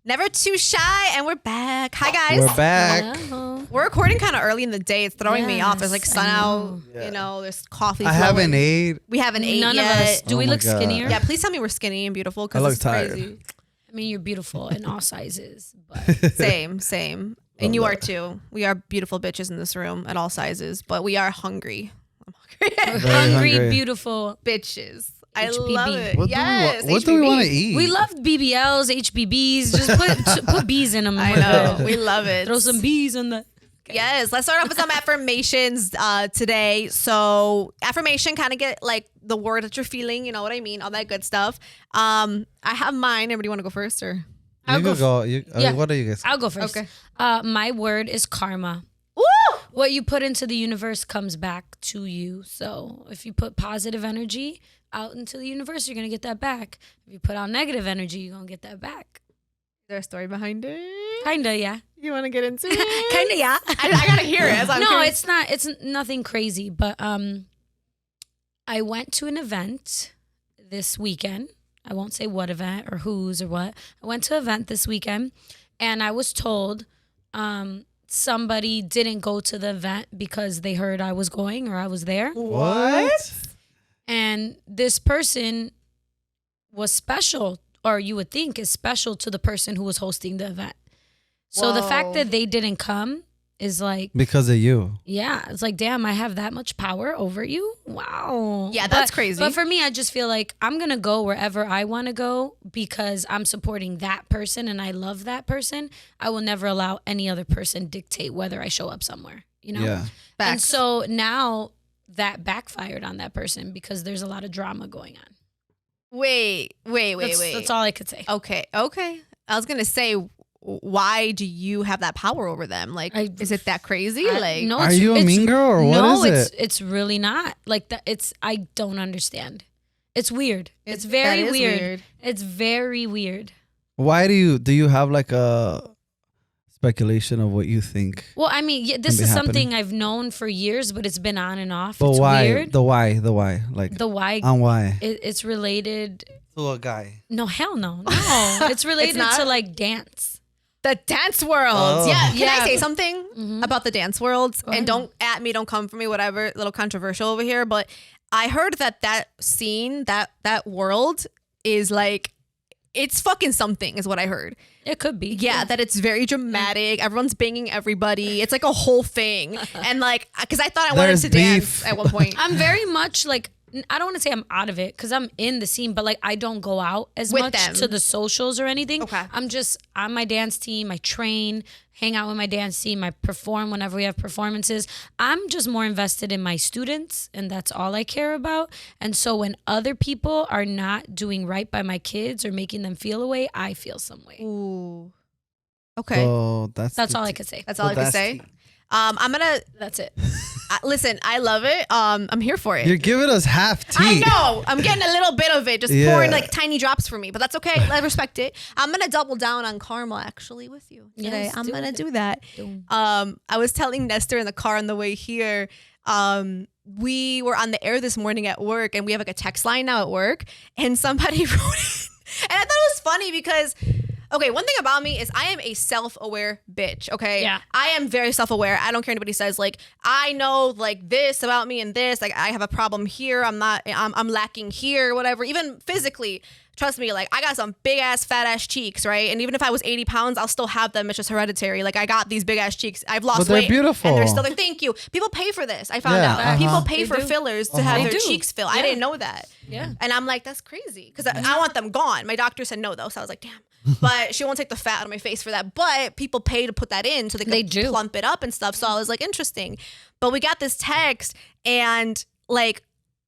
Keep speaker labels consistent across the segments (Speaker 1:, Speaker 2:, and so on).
Speaker 1: Never Too Shy, and we're back. Hi, guys.
Speaker 2: We're back.
Speaker 3: Hello.
Speaker 1: We're recording kind of early in the day. It's throwing me off. There's like
Speaker 3: Yes,
Speaker 1: sun
Speaker 3: I
Speaker 1: out.
Speaker 3: know.
Speaker 2: Yeah.
Speaker 1: You know, there's coffee.
Speaker 2: I
Speaker 1: flowing.
Speaker 2: haven't ate.
Speaker 1: We haven't ate
Speaker 3: None
Speaker 1: yet.
Speaker 3: of us. Do
Speaker 2: Oh
Speaker 3: we
Speaker 2: my
Speaker 3: look
Speaker 2: God.
Speaker 3: skinnier?
Speaker 1: Yeah, please tell me we're skinny and beautiful
Speaker 2: I
Speaker 1: because
Speaker 2: look
Speaker 1: it's
Speaker 2: tired.
Speaker 1: crazy.
Speaker 3: I mean, you're beautiful in all sizes, but
Speaker 1: Same. And you
Speaker 2: Love
Speaker 1: are too. We are beautiful bitches in this room at all sizes, but we are hungry. I'm hungry.
Speaker 3: we're
Speaker 2: Very
Speaker 3: hungry,
Speaker 2: hungry.
Speaker 3: beautiful.
Speaker 1: Bitches. I
Speaker 3: HBB.
Speaker 1: love it.
Speaker 2: What
Speaker 1: Yes.
Speaker 2: do we want to
Speaker 1: HBB.
Speaker 2: eat?
Speaker 3: We love BBLs, HBBs. Just put bees in them.
Speaker 1: I know. We love it.
Speaker 3: Throw some bees on the.
Speaker 1: Yes, let's start off with some affirmations today. So affirmation kind of get like the word that you're feeling, you know what I mean, all that good stuff. I have mine. Everybody want to go first or?
Speaker 3: I'll
Speaker 2: You
Speaker 3: go
Speaker 2: could go. You,
Speaker 3: yeah.
Speaker 2: What are you guys?
Speaker 3: I'll go first.
Speaker 1: Okay.
Speaker 3: My word is karma.
Speaker 1: Woo!
Speaker 3: What you put into the universe comes back to you. So if you put positive energy out into the universe, you're gonna get that back. If you put out negative energy, you're gonna get that back.
Speaker 1: Is there a story behind it?
Speaker 3: Kinda, yeah.
Speaker 1: You want to get into it?
Speaker 3: Kinda, yeah.
Speaker 1: I gotta hear it. So I'm
Speaker 3: No,
Speaker 1: curious.
Speaker 3: it's not. It's nothing crazy. But I went to an event this weekend. I won't say what event or whose or what. I went to an event this weekend, and I was told somebody didn't go to the event because they heard I was going or I was there.
Speaker 2: What?
Speaker 3: And this person was special, or you would think is special to the person who was hosting the event. So the fact
Speaker 1: Whoa.
Speaker 3: that they didn't come is like,
Speaker 2: Because of you.
Speaker 3: yeah, it's like, damn, I have that much power over you. Wow.
Speaker 1: Yeah, that's crazy.
Speaker 3: But for me, I just feel like I'm going to go wherever I want to go because I'm supporting that person and I love that person. I will never allow any other person dictate whether I show up somewhere, you know?
Speaker 2: Yeah.
Speaker 3: And
Speaker 1: Facts.
Speaker 3: so now that backfired on that person because there's a lot of drama going on.
Speaker 1: Wait.
Speaker 3: That's all I could say.
Speaker 1: Okay. I was gonna say, why do you have that power over them? Like, is it that crazy? Like,
Speaker 3: no,
Speaker 2: Are you a mean girl or what
Speaker 3: no,
Speaker 2: is it?
Speaker 3: it's really not like that. I don't understand. It's weird. It's
Speaker 1: that
Speaker 3: very
Speaker 1: is
Speaker 3: weird. It's very weird.
Speaker 2: Why do you have like a speculation of what you think?
Speaker 3: Well, I mean, yeah, this
Speaker 2: be
Speaker 3: is something
Speaker 2: happening.
Speaker 3: I've known for years, but it's been on and off.
Speaker 2: But
Speaker 3: it's
Speaker 2: why?
Speaker 3: weird.
Speaker 2: The why? Like
Speaker 3: The why?
Speaker 2: on why?
Speaker 3: It's related.
Speaker 2: To a guy.
Speaker 3: No, hell no. It's related
Speaker 1: not?
Speaker 3: to like dance.
Speaker 1: the dance world.
Speaker 2: Oh.
Speaker 1: Yeah. Can
Speaker 3: Yeah.
Speaker 1: I say something about the dance world?
Speaker 3: Go
Speaker 1: And
Speaker 3: ahead.
Speaker 1: don't come for me, whatever, a little controversial over here. But I heard that scene, that world is like, it's fucking something is what I heard.
Speaker 3: It could be.
Speaker 1: Yeah, that it's very dramatic. Everyone's banging everybody. It's like a whole thing. And like, because I thought I wanted
Speaker 2: There's
Speaker 1: to
Speaker 2: beef.
Speaker 1: dance at one point.
Speaker 3: I'm very much like, I don't want to say I'm out of it because I'm in the scene, but like I don't go out as
Speaker 1: With
Speaker 3: much
Speaker 1: them.
Speaker 3: to the socials or anything.
Speaker 1: Okay.
Speaker 3: I'm just on my dance team. I train, hang out with my dance team. I perform whenever we have performances. I'm just more invested in my students and that's all I care about. And so when other people are not doing right by my kids or making them feel a way, I feel some way.
Speaker 1: Ooh. Okay.
Speaker 2: So that's
Speaker 3: All I could say.
Speaker 1: That's all I can say.
Speaker 2: tea.
Speaker 1: I'm gonna
Speaker 3: That's it.
Speaker 1: listen. I love it. I'm here for it.
Speaker 2: You're giving us half tea.
Speaker 1: I know. I'm getting a little bit of it, just
Speaker 2: Yeah.
Speaker 1: pouring like tiny drops for me, but that's okay. I respect it. I'm gonna double down on karma actually with you today.
Speaker 3: Yes,
Speaker 1: I'm
Speaker 3: do
Speaker 1: gonna
Speaker 3: it.
Speaker 1: do that.
Speaker 3: Do.
Speaker 1: I was telling Nestor in the car on the way here. We were on the air this morning at work, and we have like a text line now at work, and somebody wrote it, and I thought it was funny because. Okay, one thing about me is I am a self-aware bitch, okay?
Speaker 3: Yeah.
Speaker 1: I am very self-aware. I don't care what anybody says. Like, I know like this about me and this. Like, I have a problem here. I'm lacking here, whatever. Even physically, trust me, like I got some big ass fat ass cheeks, right? And even if I was 80 pounds, I'll still have them. It's just hereditary. Like I got these big ass cheeks. I've lost
Speaker 2: But they're
Speaker 1: weight.
Speaker 2: beautiful.
Speaker 1: And they're still there. Thank you. People pay for this. I found
Speaker 2: Yeah,
Speaker 1: out. People
Speaker 2: uh-huh.
Speaker 1: pay
Speaker 3: They
Speaker 1: for
Speaker 3: do.
Speaker 1: fillers to have
Speaker 3: They
Speaker 1: their
Speaker 3: do.
Speaker 1: cheeks filled. I
Speaker 3: Yeah.
Speaker 1: didn't know that.
Speaker 3: Yeah.
Speaker 1: And I'm like, that's crazy. Because I want them gone. My doctor said no, though. So I was like, damn. But she won't take the fat out of my face for that. But people pay to put that in so they
Speaker 3: They
Speaker 1: can
Speaker 3: do.
Speaker 1: plump it up and stuff. So I was like, interesting. But we got this text and like,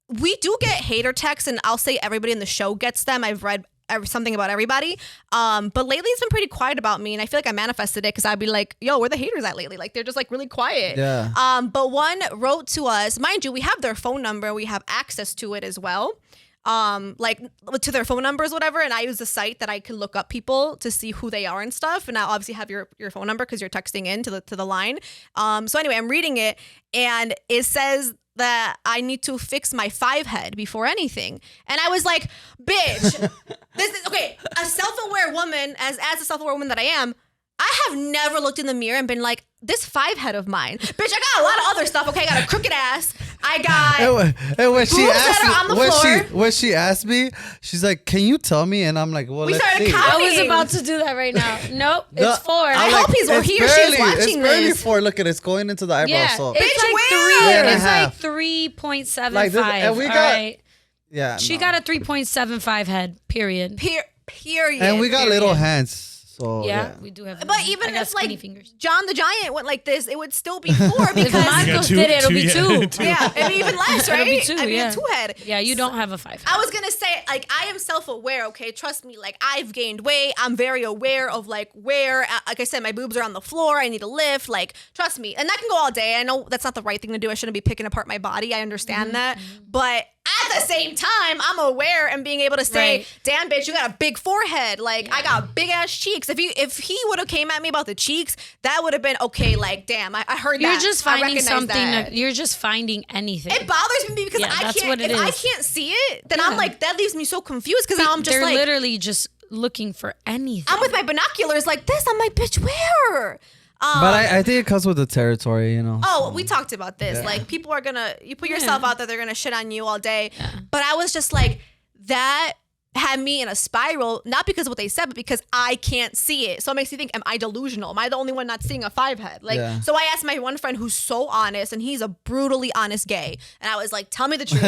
Speaker 1: we do get hater texts, and I'll say everybody in the show gets them. I've read something about everybody. But lately it's been pretty quiet about me. And I feel like I manifested it because I'd be like, yo, where the haters at lately? Like, they're just like really quiet.
Speaker 2: Yeah.
Speaker 1: But one wrote to us, mind you, we have their phone number. We have access to it as well. Like to their phone numbers, whatever. And I use a site that I can look up people to see who they are and stuff. And I obviously have your phone number because you're texting in to the line. So anyway, I'm reading it and it says that I need to fix my 5 head before anything. And I was like, bitch, this is okay. A self-aware self-aware woman, as a self-aware woman that I am, I have never looked in the mirror and been like, this 5 head of mine. Bitch, I got a lot of other stuff, okay? I got a crooked ass. I got
Speaker 2: and when she
Speaker 1: boobs
Speaker 2: asked
Speaker 1: that are on the floor.
Speaker 2: when she asked me, she's like, "Can you tell me?" And I'm like, "Well,
Speaker 1: We
Speaker 2: let's
Speaker 1: started
Speaker 2: see."
Speaker 1: counting.
Speaker 3: I was about to do that right now. Nope,
Speaker 2: No,
Speaker 3: it's 4.
Speaker 1: I hope he or she is watching
Speaker 2: It's barely
Speaker 1: this.
Speaker 2: 4. Look at it. It's going into the eyebrow.
Speaker 3: yeah,
Speaker 2: So
Speaker 3: it's
Speaker 1: Bitch,
Speaker 3: like
Speaker 1: where?
Speaker 3: 3. It's
Speaker 2: Half.
Speaker 3: like 3.75.
Speaker 2: Like this- and we
Speaker 3: all
Speaker 2: got-
Speaker 3: right?
Speaker 2: yeah,
Speaker 3: She
Speaker 2: no.
Speaker 3: got a 3.75 head. Period.
Speaker 1: Period.
Speaker 2: and we got
Speaker 3: period.
Speaker 2: little hands. So
Speaker 3: Yeah, we do have.
Speaker 1: But even
Speaker 3: I got
Speaker 1: if
Speaker 3: skinny
Speaker 1: like
Speaker 3: fingers.
Speaker 1: John the Giant went like this, it would still be 4
Speaker 3: If
Speaker 1: because
Speaker 3: Marcos
Speaker 4: two-
Speaker 3: did it, it'll
Speaker 4: two-
Speaker 3: be
Speaker 4: yeah,
Speaker 3: 2.
Speaker 1: yeah, it'd be even less, right?
Speaker 3: It'll be 2.
Speaker 1: I mean,
Speaker 3: yeah.
Speaker 1: a 2 head.
Speaker 3: Yeah, you don't have a 5.
Speaker 1: I was gonna say, like, I am self-aware, okay? Trust me, like, I've gained weight. I'm very aware of, like, where, like I said, my boobs are on the floor. I need to lift. Like, trust me. And that can go all day. I know that's not the right thing to do. I shouldn't be picking apart my body. I understand that. But at the same time, I'm aware and being able to say,
Speaker 3: Right.
Speaker 1: damn, bitch, you got a big forehead. Like, I got big-ass cheeks. If he would have came at me about the cheeks, that would have been, okay, like, damn, I heard
Speaker 3: You're
Speaker 1: that.
Speaker 3: just
Speaker 1: I
Speaker 3: finding
Speaker 1: recognize
Speaker 3: something.
Speaker 1: that.
Speaker 3: You're just finding anything.
Speaker 1: It bothers me because
Speaker 3: Yeah,
Speaker 1: I
Speaker 3: that's
Speaker 1: can't.
Speaker 3: what it
Speaker 1: if I
Speaker 3: is.
Speaker 1: can't see it, then I'm
Speaker 3: Yeah.
Speaker 1: like, that leaves me so confused because now I'm just
Speaker 3: They're
Speaker 1: like,
Speaker 3: literally just looking for anything.
Speaker 1: I'm with my binoculars like this. I'm like, bitch, where?
Speaker 2: But I think it comes with the territory, you know.
Speaker 1: Oh,
Speaker 2: so.
Speaker 1: we talked about this.
Speaker 2: Yeah.
Speaker 1: Like, people are gonna, you put yourself
Speaker 3: Yeah.
Speaker 1: out there, they're gonna shit on you all day. But I was just like, that had me in a spiral, not because of what they said, but because I can't see it. So it makes me think, am I delusional? Am I the only one not seeing a 5 head? Like,
Speaker 2: Yeah.
Speaker 1: so I asked my one friend who's so honest, and he's a brutally honest gay. And I was like, tell me the truth.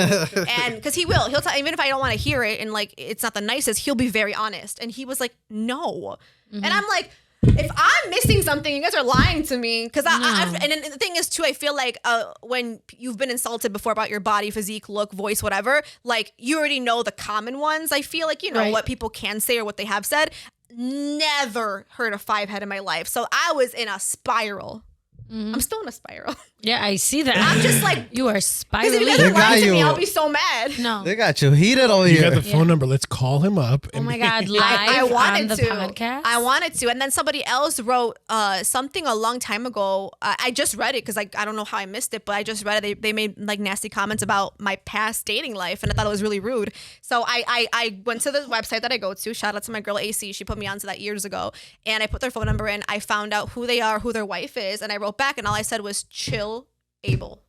Speaker 1: And because he'll tell, even if I don't want to hear it and like, it's not the nicest, he'll be very honest. And he was like, no. And I'm like, if I'm missing something, you guys are lying to me. Because and then the thing is too, I feel like when you've been insulted before about your body, physique, look, voice, whatever, like you already know the common ones. I feel like you know
Speaker 3: Right.
Speaker 1: what people can say or what they have said. Never heard a 5 head in my life, so I was in a spiral. I'm still in a spiral.
Speaker 3: Yeah, I see that.
Speaker 1: I'm just like,
Speaker 3: you are
Speaker 1: because
Speaker 3: spiraling.
Speaker 1: if you guys
Speaker 2: They
Speaker 1: are
Speaker 2: got
Speaker 1: lying to me,
Speaker 2: you.
Speaker 1: I'll be so mad.
Speaker 3: No.
Speaker 2: They got you heated over
Speaker 4: You
Speaker 2: here.
Speaker 4: got the phone number. Let's call him up.
Speaker 3: Oh my God, live
Speaker 1: I wanted
Speaker 3: on the
Speaker 1: to.
Speaker 3: podcast.
Speaker 1: I wanted to. And then somebody else wrote something a long time ago. I just read it because I don't know how I missed it, but I just read it. They made like nasty comments about my past dating life, and I thought it was really rude. So I went to the website that I go to. Shout out to my girl AC. She put me onto that years ago. And I put their phone number in. I found out who they are, who their wife is. And I wrote back, and all I said was, chill Abel.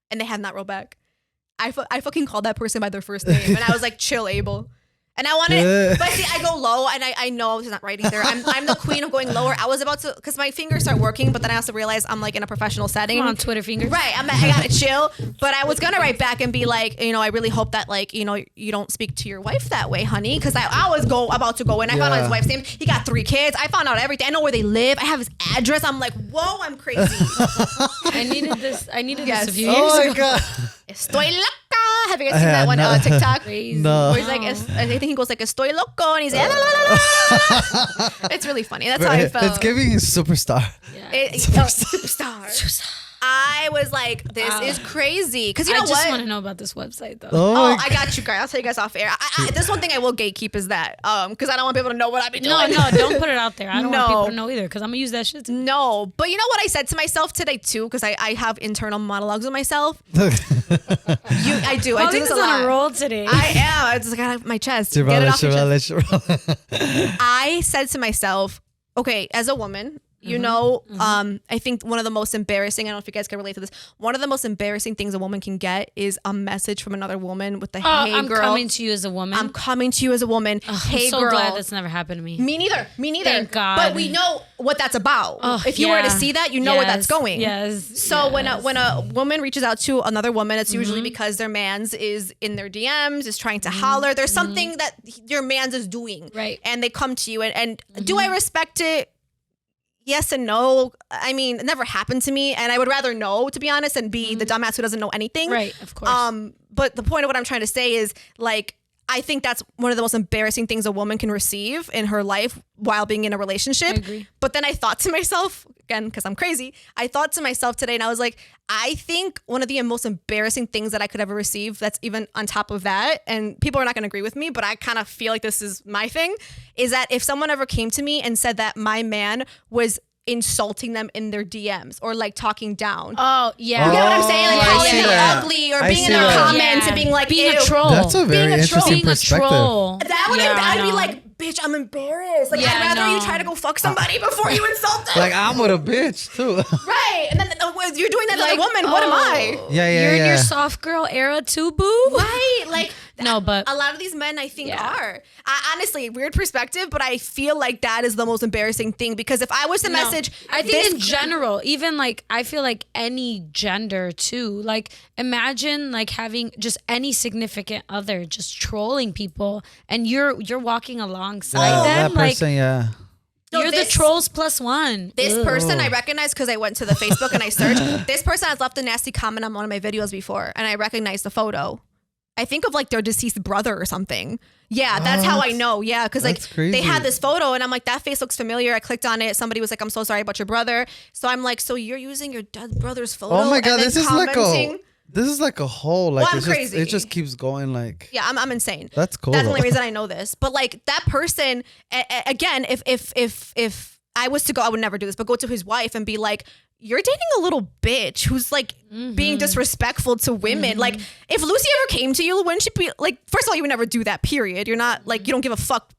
Speaker 1: And they have not wrote back. I fucking called that person by their first name, and I was like, chill Abel. And I wanted, but see, I go low, and I know it's not right either. I'm the queen of going lower. I was about to, because my fingers start working, but then I also realize I'm like in a professional setting.
Speaker 3: Come on, Twitter fingers.
Speaker 1: Right, I gotta chill. But I was gonna write back and be like, you know, I really hope that like, you know, you don't speak to your wife that way, honey, because I was about to go in. I found out
Speaker 2: Yeah.
Speaker 1: his wife's name. He got 3 kids. I found out everything. I know where they live. I have his address. I'm like, whoa, I'm crazy.
Speaker 3: I needed this. I needed
Speaker 1: Yes.
Speaker 3: this a few years
Speaker 2: Oh my
Speaker 3: ago.
Speaker 2: God.
Speaker 1: Estoy loca. Have you guys seen that one
Speaker 2: no.
Speaker 1: TikTok?
Speaker 3: Crazy.
Speaker 2: No.
Speaker 1: Where he's like, I think he goes like, estoy loco, and he's like, la, la, la, la, la. It's really funny. That's how I felt.
Speaker 2: It's giving superstar.
Speaker 1: Superstar. I was like, this
Speaker 3: Wow.
Speaker 1: is crazy. Because you
Speaker 3: I
Speaker 1: know
Speaker 3: just
Speaker 1: what?
Speaker 3: want to know about this website though.
Speaker 2: Oh,
Speaker 1: Oh,
Speaker 2: my
Speaker 1: I got you guys. I'll tell you guys off air. This one thing I will gatekeep is that, because I don't want people to know what I be doing.
Speaker 3: No, don't put it out there. I don't want
Speaker 1: No.
Speaker 3: people to know either because I'm gonna use that shit. Too.
Speaker 1: No, but you know what I said to myself today too, because I have internal monologues with myself. I do this a lot.
Speaker 3: on a roll today.
Speaker 1: I am. I just got my chest. Get it
Speaker 2: Chevrolet,
Speaker 1: off your chest.
Speaker 2: Chevrolet.
Speaker 1: I said to myself, okay, as a woman, you know, I think one of the most embarrassing, I don't know if you guys can relate to this, one of the most embarrassing things a woman can get is a message from another woman with the, hey,
Speaker 3: I'm
Speaker 1: girl.
Speaker 3: coming to you as a woman.
Speaker 1: I'm coming to you as a woman. Hey,
Speaker 3: I'm so
Speaker 1: girl.
Speaker 3: glad that's never happened to me.
Speaker 1: Me neither.
Speaker 3: Thank God.
Speaker 1: But we know what that's about.
Speaker 3: Oh,
Speaker 1: if you were to
Speaker 3: yeah.
Speaker 1: see that, you know where that's
Speaker 3: Yes,
Speaker 1: going.
Speaker 3: Yes.
Speaker 1: So
Speaker 3: yes.
Speaker 1: when a woman reaches out to another woman, it's
Speaker 3: Mm-hmm.
Speaker 1: usually because their man's is in their DMs, is trying to holler. There's something that your man's is doing.
Speaker 3: Right.
Speaker 1: And they come to you. And do I respect it? Yes and no. I mean, it never happened to me, and I would rather know, to be honest, and be the dumbass who doesn't know anything.
Speaker 3: Right, of course.
Speaker 1: But the point of what I'm trying to say is, like, I think that's one of the most embarrassing things a woman can receive in her life while being in a relationship.
Speaker 3: I agree.
Speaker 1: But then I thought to myself, again, because I'm crazy, I thought to myself today, and I was like, I think one of the most embarrassing things that I could ever receive, that's even on top of that, and people are not going to agree with me, but I kind of feel like this is my thing, is that if someone ever came to me and said that my man was insulting them in their DMs or like talking down.
Speaker 3: Oh yeah.
Speaker 1: You get what I'm saying? Like
Speaker 3: Yeah,
Speaker 1: calling
Speaker 3: I see
Speaker 1: them
Speaker 2: that.
Speaker 1: ugly or
Speaker 2: I
Speaker 1: being
Speaker 2: see
Speaker 1: in their
Speaker 2: that.
Speaker 1: comments and being like,
Speaker 3: being
Speaker 1: ew.
Speaker 3: a troll.
Speaker 2: That's a very
Speaker 1: Being a troll.
Speaker 2: interesting
Speaker 3: being a
Speaker 2: perspective.
Speaker 3: troll.
Speaker 1: That would
Speaker 3: Yeah,
Speaker 1: I'd
Speaker 3: I
Speaker 1: be
Speaker 3: know.
Speaker 1: like, bitch, I'm embarrassed. Like,
Speaker 3: Yeah,
Speaker 1: I'd rather you
Speaker 3: no.
Speaker 1: try to go fuck somebody before you insult them.
Speaker 2: Like I'm with a bitch too.
Speaker 1: Right. And then you're doing that to a woman. What am I?
Speaker 3: You're in your soft girl era too, boo.
Speaker 1: Right. Like,
Speaker 3: No, but
Speaker 1: a lot of these men, I think,
Speaker 3: Yeah.
Speaker 1: are. Honestly, weird perspective, but I feel like that is the most embarrassing thing because if I was to
Speaker 3: No.
Speaker 1: message,
Speaker 3: I think in general, even like I feel like any gender too. Like imagine like having just any significant other just trolling people, and you're walking alongside them.
Speaker 2: that
Speaker 3: like
Speaker 2: person, yeah.
Speaker 1: No,
Speaker 3: you're
Speaker 1: this-
Speaker 3: the trolls plus one.
Speaker 1: This
Speaker 3: Ugh.
Speaker 1: person I recognize because I went to the Facebook and I searched. This person has left a nasty comment on one of my videos before, and I recognize the photo. I think of like their deceased brother or something. Yeah, that's how I know. Yeah, because like
Speaker 2: That's crazy.
Speaker 1: they had this photo, and I'm like, that face looks familiar. I clicked on it. Somebody was like, I'm so sorry about your brother. So I'm like, so you're using your dead brother's photo?
Speaker 2: Oh my
Speaker 1: and
Speaker 2: god,
Speaker 1: then
Speaker 2: this is like
Speaker 1: commenting?
Speaker 2: a whole like
Speaker 1: Well, I'm
Speaker 2: it's just,
Speaker 1: crazy.
Speaker 2: it just keeps going like.
Speaker 1: Yeah, I'm insane.
Speaker 2: That's cool.
Speaker 1: That's the only
Speaker 2: though.
Speaker 1: reason I know this. But like that person, again, if I was to go, I would never do this, but go to his wife and be like, you're dating a little bitch who's like being disrespectful to women. Like if Lucy ever came to you, wouldn't she be like, first of all, you would never do that, period. You're not like, you don't give a fuck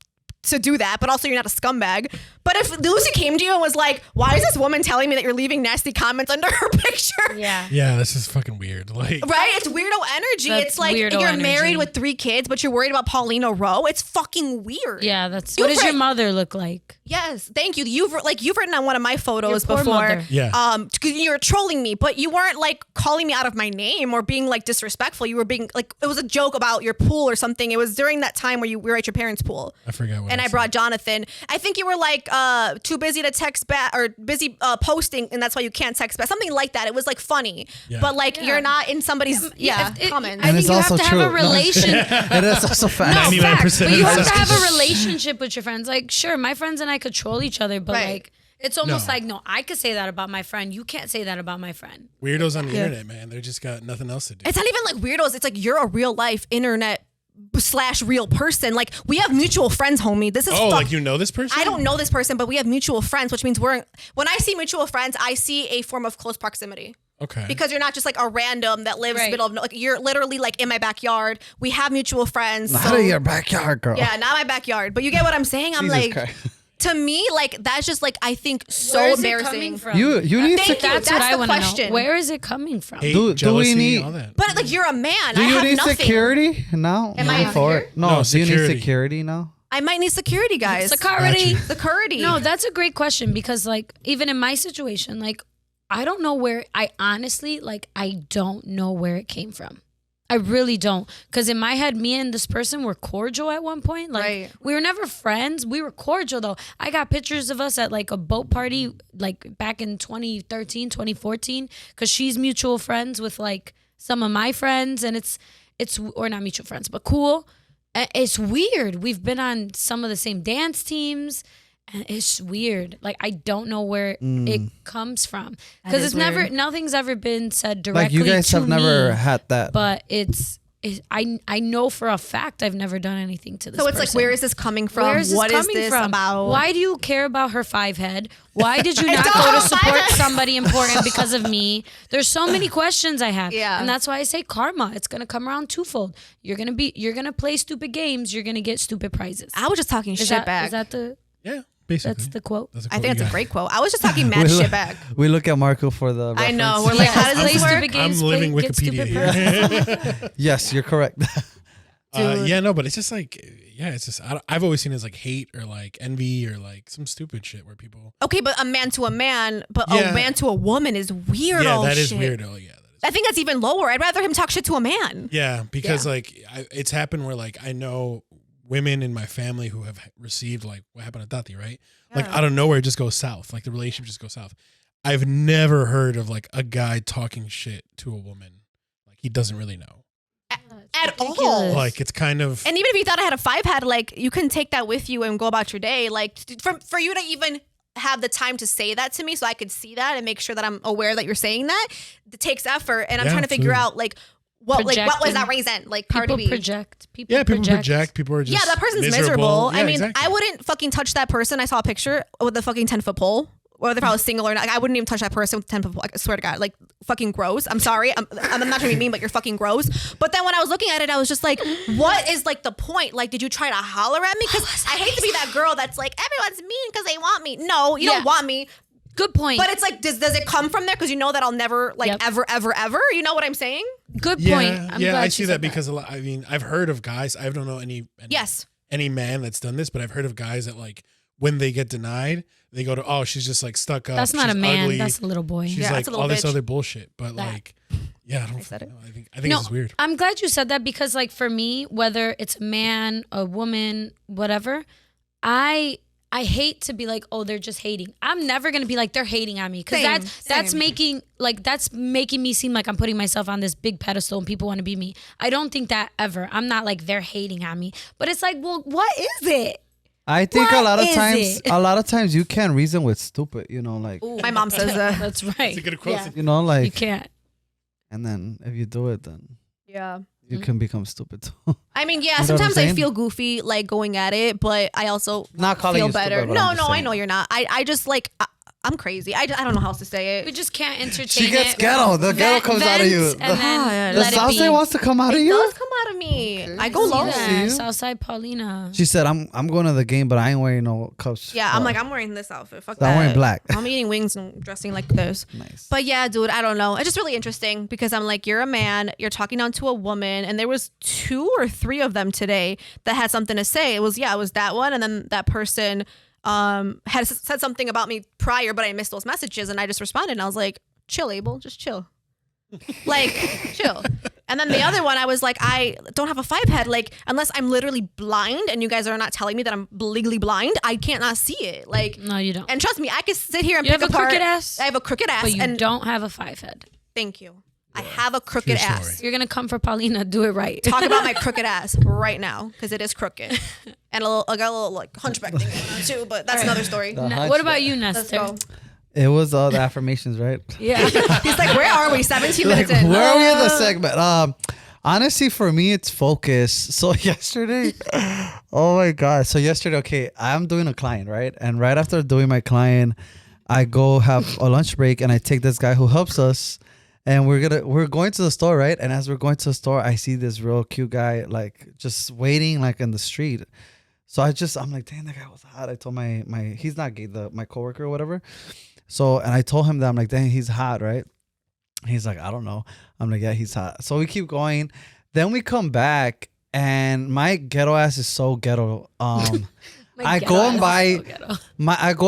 Speaker 1: to do that, but also you're not a scumbag. But if Lucy came to you and was like, why is this woman telling me that you're leaving nasty comments under her picture?
Speaker 3: Yeah.
Speaker 4: Yeah, this is fucking weird. Like,
Speaker 1: Right? It's weirdo energy.
Speaker 3: That's
Speaker 1: It's like
Speaker 3: weirdo
Speaker 1: you're
Speaker 3: energy.
Speaker 1: married with 3 kids, but you're worried about Paulina Rowe. It's fucking weird.
Speaker 3: Yeah, that's
Speaker 1: You
Speaker 3: what does your
Speaker 1: pray-
Speaker 3: mother look like?
Speaker 1: Yes, thank you. You've written on one of my photos
Speaker 3: Your poor
Speaker 1: before.
Speaker 3: mother.
Speaker 4: Yeah.
Speaker 1: 'Cause you were trolling me, but you weren't like calling me out of my name or being like disrespectful. You were being like, it was a joke about your pool or something. It was during that time where you were at your parents' pool.
Speaker 4: I forgot what
Speaker 1: And I
Speaker 4: said.
Speaker 1: brought Jonathan. I think you were like too busy to text back or busy posting, and that's why you can't text back. Something like that. It was like funny,
Speaker 4: Yeah.
Speaker 1: but like
Speaker 3: Yeah.
Speaker 1: you're not in somebody's comments.
Speaker 3: I
Speaker 2: And
Speaker 3: think
Speaker 2: it's
Speaker 3: you have
Speaker 2: also
Speaker 3: to have
Speaker 2: true.
Speaker 3: a relation.
Speaker 2: It is also fact.
Speaker 3: No,
Speaker 4: 99%
Speaker 3: facts, but
Speaker 4: of
Speaker 3: you
Speaker 4: the
Speaker 3: have to
Speaker 4: time.
Speaker 3: have a relationship with your friends. Like, sure, my friends and I could troll each other, but
Speaker 1: Right.
Speaker 3: like, it's almost
Speaker 4: No.
Speaker 3: like, no, I could say that about my friend. You can't say that about my friend.
Speaker 4: Weirdos on the internet, man. They just got nothing else to do.
Speaker 1: It's not even like weirdos. It's like you're a real life internet / real person. Like we have mutual friends, homie. This is
Speaker 4: Oh,
Speaker 1: fuck-
Speaker 4: like you know this person?
Speaker 1: I don't know this person, but we have mutual friends, which means when I see mutual friends, I see a form of close proximity.
Speaker 4: Okay.
Speaker 1: Because you're not just like a random that lives
Speaker 3: Right.
Speaker 1: middle of like you're literally like in my backyard. We have mutual friends.
Speaker 2: Out of your backyard, girl.
Speaker 1: Yeah, not my backyard. But you get what I'm saying? I'm
Speaker 2: Jesus
Speaker 1: like
Speaker 2: Christ.
Speaker 1: to me, like that's just like I think so
Speaker 3: Where is it
Speaker 1: embarrassing.
Speaker 3: coming from?
Speaker 2: You need
Speaker 1: Thank
Speaker 2: to.
Speaker 1: you.
Speaker 3: That's
Speaker 1: That's
Speaker 3: what I
Speaker 1: the
Speaker 3: want to know.
Speaker 1: question.
Speaker 3: Where is it coming from?
Speaker 4: Hate,
Speaker 2: Do we
Speaker 4: jealousy,
Speaker 2: need-
Speaker 4: all that.
Speaker 1: But like you're a man.
Speaker 2: Do
Speaker 1: I
Speaker 2: you
Speaker 1: have
Speaker 2: need
Speaker 1: nothing.
Speaker 2: security now?
Speaker 1: Am I
Speaker 2: Moving forward?
Speaker 1: insecure?
Speaker 2: No,
Speaker 4: No,
Speaker 2: do you need
Speaker 4: security.
Speaker 2: security now?
Speaker 1: I might need security, guys.
Speaker 3: Security.
Speaker 1: Security.
Speaker 3: No, that's a great question because like even in my situation, like I don't know where I honestly like I don't know where it came from. I really don't. Because in my head, me and this person were cordial at one point. Like
Speaker 1: Right.
Speaker 3: we were never friends. We were cordial though. I got pictures of us at like a boat party like back in 2013, 2014. Because she's mutual friends with like some of my friends. And it's or not mutual friends, but cool. It's weird. We've been on some of the same dance teams. And it's weird. Like I don't know where it comes from because
Speaker 1: is
Speaker 3: it's never
Speaker 1: weird.
Speaker 3: nothing's ever been said directly.
Speaker 2: Like you guys
Speaker 3: to
Speaker 2: have never
Speaker 3: me,
Speaker 2: had that.
Speaker 3: but I know for a fact I've never done anything to this.
Speaker 1: So it's like,
Speaker 3: person.
Speaker 1: where is this coming from?
Speaker 3: Where is this
Speaker 1: What is
Speaker 3: coming
Speaker 1: this
Speaker 3: from?
Speaker 1: about?
Speaker 3: Why do you care about her 5 head? Why did you
Speaker 1: I
Speaker 3: not
Speaker 1: don't
Speaker 3: go to
Speaker 1: have
Speaker 3: support
Speaker 1: 5 head.
Speaker 3: somebody important because of me? There's so many questions I have.
Speaker 1: Yeah.
Speaker 3: And that's why I say karma. It's gonna come around twofold. You're gonna play stupid games, you're gonna get stupid prizes.
Speaker 1: I was just talking shit
Speaker 3: that,
Speaker 1: back.
Speaker 3: is that the
Speaker 4: Yeah, basically.
Speaker 3: that's the quote?
Speaker 4: That's a
Speaker 1: I
Speaker 4: quote
Speaker 1: think
Speaker 4: you
Speaker 1: that's a
Speaker 4: got.
Speaker 1: great quote. I was just talking mad
Speaker 2: We
Speaker 1: shit
Speaker 2: look-
Speaker 1: back.
Speaker 2: We look at Marco for the.
Speaker 1: I know.
Speaker 2: reference.
Speaker 1: We're like, how does
Speaker 3: Play
Speaker 1: this work?
Speaker 3: stupid games.
Speaker 4: I'm living
Speaker 3: get stupid
Speaker 4: Wikipedia.
Speaker 3: prizes.
Speaker 2: Yes, you're correct.
Speaker 4: Yeah, no, but it's just like, yeah, it's just, I've always seen it as like hate or like envy or like some stupid shit where people.
Speaker 1: Okay, but a man to a man, but
Speaker 4: Yeah.
Speaker 1: a man to a woman is weirdo.
Speaker 4: Yeah, that is
Speaker 1: shit.
Speaker 4: weirdo. Yeah, that is.
Speaker 1: I think that's even lower. I'd rather him talk shit to a man.
Speaker 4: Yeah, because
Speaker 1: Yeah.
Speaker 4: like it's happened where like I know women in my family who have received like what happened to Tati, right? Like
Speaker 1: Yeah.
Speaker 4: out of nowhere, it just goes south. Like the relationship just goes south. I've never heard of like a guy talking shit to a woman. Like he doesn't really know.
Speaker 1: At all.
Speaker 3: ridiculous.
Speaker 4: Like it's kind of.
Speaker 1: And even if you thought I had a 5 head, like you can take that with you and go about your day. Like for you to even have the time to say that to me so I could see that and make sure that I'm aware that you're saying that, it takes effort. And I'm
Speaker 4: Yeah,
Speaker 1: trying to figure
Speaker 4: absolutely.
Speaker 1: out like what was
Speaker 3: Projecting.
Speaker 1: that reason? Like Cardi
Speaker 3: People
Speaker 1: B.
Speaker 3: project. People
Speaker 4: Yeah, people project. People are just.
Speaker 1: Yeah, that person's
Speaker 4: miserable.
Speaker 1: miserable.
Speaker 4: Yeah,
Speaker 1: I mean,
Speaker 4: exactly.
Speaker 1: I wouldn't fucking touch that person. I saw a picture with a fucking 10-foot pole whether if I was single or not. Like, I wouldn't even touch that person with 10 people. Like, I swear to God, like fucking gross. I'm sorry. I'm not trying to be mean, but you're fucking gross. But then when I was looking at it, I was just like, what is like the point? Like, did you try to holler at me? Because I hate to be that girl that's like, everyone's mean because they want me. No, you don't want me.
Speaker 3: Good point.
Speaker 1: But it's like, does it come from there? Because you know that I'll never, like, ever. You know what I'm saying?
Speaker 3: Good point.
Speaker 4: Yeah,
Speaker 3: I'm glad
Speaker 4: I
Speaker 3: you
Speaker 4: see
Speaker 3: said
Speaker 4: that because a lot, I mean, I've heard of guys. I don't know any man that's done this, but I've heard of guys that like when they get denied, they go to, oh, she's just like stuck up.
Speaker 3: That's not
Speaker 4: she's
Speaker 3: a man.
Speaker 4: ugly.
Speaker 3: That's a little boy.
Speaker 4: She's
Speaker 1: Yeah,
Speaker 4: like
Speaker 1: that's a little
Speaker 4: all this
Speaker 1: bitch.
Speaker 4: other bullshit. But
Speaker 3: That.
Speaker 4: like, yeah, I don't
Speaker 1: said it.
Speaker 4: know. I think it's weird.
Speaker 3: I'm glad you said that because, like, for me, whether it's a man, a woman, whatever, I hate to be like, oh, they're just hating. I'm never gonna be like they're hating on me because that's making me seem like I'm putting myself on this big pedestal and people want to be me. I don't think that ever. I'm not like they're hating on me, but it's like, well, what is it?
Speaker 2: I think
Speaker 3: What
Speaker 2: a lot
Speaker 3: is it?
Speaker 2: of times you can't reason with stupid, you know, like,
Speaker 1: My mom says that.
Speaker 3: That's right.
Speaker 4: It's a good quote.
Speaker 3: Yeah.
Speaker 2: you know, like,
Speaker 3: You can't.
Speaker 2: and then if you do it, then
Speaker 1: Yeah.
Speaker 2: you can become stupid too.
Speaker 1: I mean, yeah,
Speaker 2: You know what I'm
Speaker 1: sometimes I
Speaker 2: saying?
Speaker 1: feel goofy, like, going at it, but I also
Speaker 2: Not calling
Speaker 1: feel
Speaker 2: you
Speaker 1: better.
Speaker 2: stupid, but
Speaker 1: No,
Speaker 2: I'm just
Speaker 1: I
Speaker 2: saying.
Speaker 1: know you're not. I just, like, I'm crazy. I don't know how else to say
Speaker 3: We
Speaker 1: it.
Speaker 3: just can't entertain
Speaker 2: She gets
Speaker 3: it.
Speaker 2: ghetto. The ghetto comes out of you.
Speaker 3: Vent and then
Speaker 2: The
Speaker 3: let it
Speaker 2: South
Speaker 3: be.
Speaker 2: Side wants to come out of
Speaker 1: It
Speaker 2: you.
Speaker 1: does come out of me. I go
Speaker 3: See
Speaker 1: low.
Speaker 3: that?
Speaker 2: See you?
Speaker 3: Southside Paulina.
Speaker 2: She said, "I'm going to the game, but I ain't wearing no cups."
Speaker 1: Yeah, I'm like, I'm wearing this outfit. Fuck
Speaker 2: So
Speaker 1: that.
Speaker 2: I'm wearing black.
Speaker 1: I'm eating wings and dressing like this.
Speaker 2: Nice.
Speaker 1: But yeah, dude, I don't know. It's just really interesting because I'm like, you're a man, you're talking down to a woman, and there was 2 or 3 of them today that had something to say. It was that one, and then that person had said something about me prior, but I missed those messages, and I just responded, and I was like, chill, Abel, just chill. Like, chill. And then the other one, I was like, I don't have a 5 head. Like, unless I'm literally blind and you guys are not telling me that I'm legally blind, I can't not see it. Like,
Speaker 3: No, you don't.
Speaker 1: and trust me, I can sit here and
Speaker 3: You
Speaker 1: pick
Speaker 3: have a
Speaker 1: apart.
Speaker 3: crooked ass?
Speaker 1: I have a crooked ass.
Speaker 3: But you
Speaker 1: and
Speaker 3: don't have a 5 head.
Speaker 1: thank you. I have a crooked
Speaker 4: True
Speaker 1: ass.
Speaker 4: story.
Speaker 3: You're gonna come for Paulina. Do it right.
Speaker 1: Talk about my crooked ass right now because it is crooked, and I got a little like hunchback thing going on too. But that's another story.
Speaker 2: The
Speaker 3: What about you,
Speaker 1: Let's
Speaker 3: Nestor?
Speaker 1: go.
Speaker 2: It was the affirmations, right?
Speaker 3: Yeah.
Speaker 1: He's like, where are we? 17
Speaker 2: Like,
Speaker 1: minutes in.
Speaker 2: where are we in the segment? Honestly, for me, it's focus. So yesterday, oh my God. So yesterday, okay, I'm doing a client, right? And right after doing my client, I go have a lunch break and I take this guy who helps us. And we're going to the store, right? And as we're going to the store, I see this real cute guy, like just waiting like in the street. So I'm like, dang, that guy was hot. I told my he's not gay, my coworker or whatever. So, and I told him that I'm like, dang, he's hot, right? He's like, I don't know. I'm like, yeah, he's hot. So we keep going. Then we come back and my ghetto ass is so ghetto. I go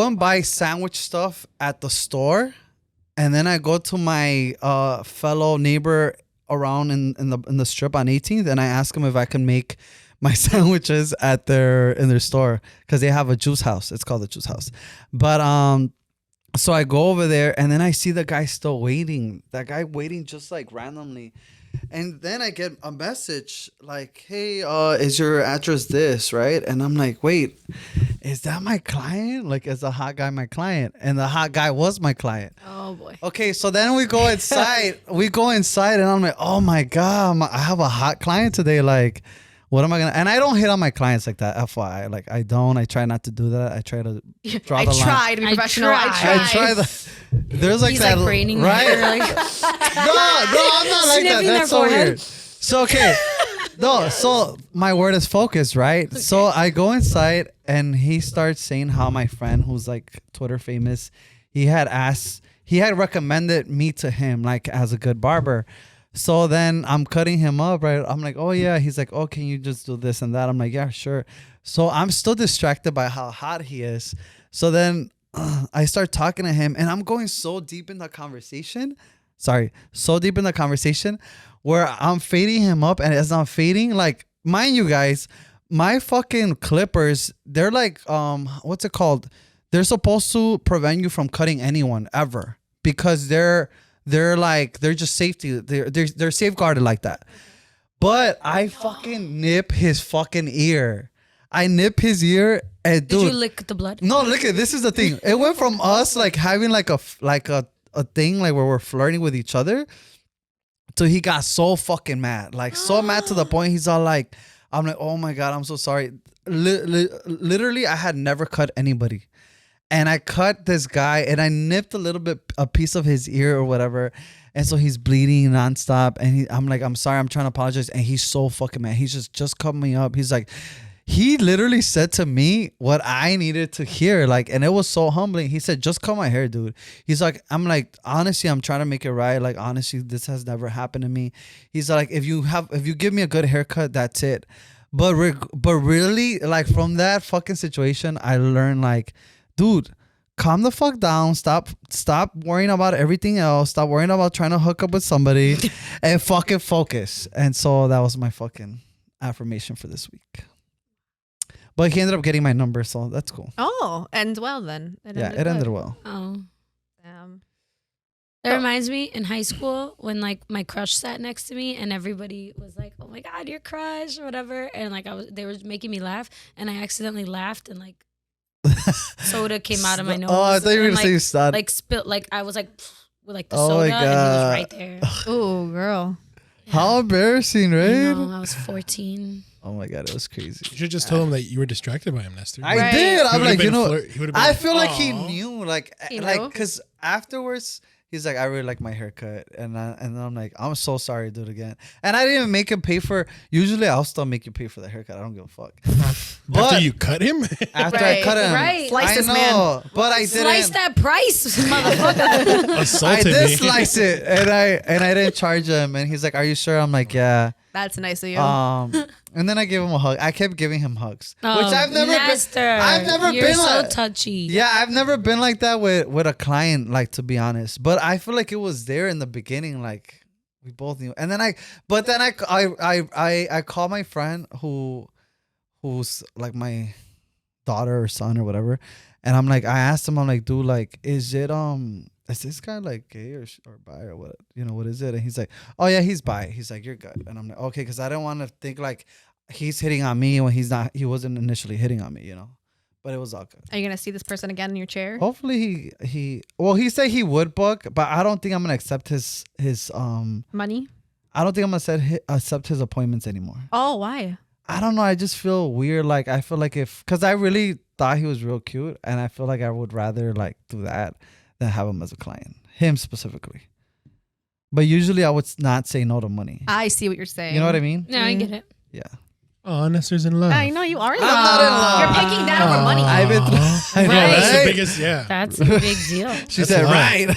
Speaker 2: and buy sandwich stuff at the store. And then I go to my fellow neighbor around in the strip on 18th, and I ask him if I can make my sandwiches in their store because they have a juice house. It's called the juice house. But so I go over there, and then I see the guy still waiting. That guy waiting just like randomly. And then I get a message like, hey, is your address this, right? And I'm like, wait, is that my client? Like, is the hot guy my client? And the hot guy was my client.
Speaker 3: Oh boy.
Speaker 2: Okay, so then we go inside. And I'm like, oh my God, I have a hot client today. Like, what am I going to? And I don't hit on my clients like that, FYI. Like, I don't. I try not to do that. I try to draw
Speaker 1: I
Speaker 2: the line.
Speaker 1: tried to be professional. I tried.
Speaker 2: I try the. There's like
Speaker 3: He's
Speaker 2: that.
Speaker 3: like braining
Speaker 2: right?
Speaker 3: her, like,
Speaker 2: No, I'm not like that.
Speaker 3: Sniffing
Speaker 2: That's so
Speaker 3: their forehead.
Speaker 2: weird. So, okay. No, so my word is focus, right? Okay. So I go inside and he starts saying how my friend who's like Twitter famous, he had recommended me to him like as a good barber. So then I'm cutting him up, right? I'm like, oh yeah. He's like, oh, can you just do this and that? I'm like, yeah, sure. So I'm still distracted by how hot he is. So then I start talking to him and I'm going so deep in the conversation. Where I'm fading him up, and as I'm fading, like, mind you guys, my fucking clippers, they're like, what's it called? They're supposed to prevent you from cutting anyone ever because they're just safety. They're safeguarded like that. But I fucking nip his fucking ear. I nip his ear, and dude,
Speaker 3: did you lick the blood?
Speaker 2: no, look at this is the thing. It went from us like having like a thing like where we're flirting with each other. So he got so fucking mad, like so mad to the point he's all like, I'm like, oh my God, I'm so sorry. Literally, I had never cut anybody. And I cut this guy and I nipped a piece of his ear or whatever. And so he's bleeding nonstop. And I'm like, I'm sorry, I'm trying to apologize. And he's so fucking mad. He's just cut me up. He's like, he literally said to me what I needed to hear. Like, and it was so humbling. He said, just cut my hair, dude. He's like, I'm like, honestly, I'm trying to make it right. Like, honestly, this has never happened to me. He's like, if you give me a good haircut, that's it. But really, like, from that fucking situation, I learned, like, dude, calm the fuck down. Stop worrying about everything else. Stop worrying about trying to hook up with somebody and fucking focus. And so that was my fucking affirmation for this week. But he ended up getting my number, so that's cool.
Speaker 1: Oh, ends well then.
Speaker 2: It ended well.
Speaker 3: Oh.
Speaker 1: Damn.
Speaker 3: That reminds me in high school when like my crush sat next to me and everybody was like, "Oh my God, your crush," or whatever, and like they were making me laugh, and I accidentally laughed and like soda came out of my nose.
Speaker 2: Oh, I thought you were gonna say you started.
Speaker 3: Like spit. Like I was like with like the
Speaker 2: Oh my
Speaker 3: soda, and he was
Speaker 2: God.
Speaker 3: right there.
Speaker 1: Oh, girl.
Speaker 2: How embarrassing,
Speaker 3: I
Speaker 2: right?
Speaker 3: know, I was 14.
Speaker 2: Oh my God, it was crazy.
Speaker 4: You should just tell him that you were distracted by him, Nestor.
Speaker 2: I
Speaker 1: Right.
Speaker 2: did. I'm like, I feel like he
Speaker 4: "Aw."
Speaker 2: knew, like,
Speaker 1: He knew?
Speaker 2: like, cause afterwards he's like, I really like my haircut, and I'm like, I'm so sorry, dude, again. And I didn't even make him pay for. Usually, I'll still make you pay for the haircut. I don't give a fuck. But
Speaker 4: After you cut him?
Speaker 2: after I cut him,
Speaker 3: Right.
Speaker 1: Slice
Speaker 2: I
Speaker 1: this
Speaker 2: know, but I didn't.
Speaker 3: Slice that price, motherfucker.
Speaker 2: I
Speaker 4: Assaulted
Speaker 2: did
Speaker 4: me.
Speaker 2: slice it, and I didn't charge him, and he's like, "Are you sure?" I'm like, "Yeah."
Speaker 1: That's nice of you.
Speaker 2: And then I gave him a hug. I kept giving him hugs,
Speaker 3: Oh,
Speaker 2: which I've never
Speaker 3: Nestor,
Speaker 2: been. I've never
Speaker 3: you're
Speaker 2: been
Speaker 3: so
Speaker 2: like,
Speaker 3: touchy.
Speaker 2: yeah, I've never been like that with a client, like, to be honest. But I feel like it was there in the beginning, like we both knew. And then I call my friend who's like my daughter or son or whatever, and I'm like, I asked him, I'm like, dude, like, is this guy like gay or bi or what? You know, what is it? And he's like, oh yeah, he's bi. He's like, you're good. And I'm like, okay, because I don't want to think like he's hitting on me when he's not. He wasn't initially hitting on me, you know. But it was all good.
Speaker 1: Are you gonna see this person again in your chair?
Speaker 2: Hopefully he said he would book, but I don't think I'm gonna accept his
Speaker 1: Money?
Speaker 2: I don't think I'm gonna accept his appointments anymore.
Speaker 1: Oh, why?
Speaker 2: I don't know. I just feel weird. Like, I feel like because I really thought he was real cute, and I feel like I would rather like do that than have him as a client, him specifically. But usually I would not say no to money.
Speaker 1: I see what you're saying.
Speaker 2: You know what I mean?
Speaker 3: No, I get it.
Speaker 2: Yeah.
Speaker 4: Oh, Nestor's in love.
Speaker 1: I know you are in
Speaker 2: I'm
Speaker 1: love.
Speaker 2: not in love.
Speaker 1: You're picking that over money.
Speaker 2: I've been
Speaker 4: I know, that's the biggest, yeah.
Speaker 3: That's a big deal.
Speaker 2: She
Speaker 4: That's
Speaker 2: said
Speaker 4: love.
Speaker 2: right.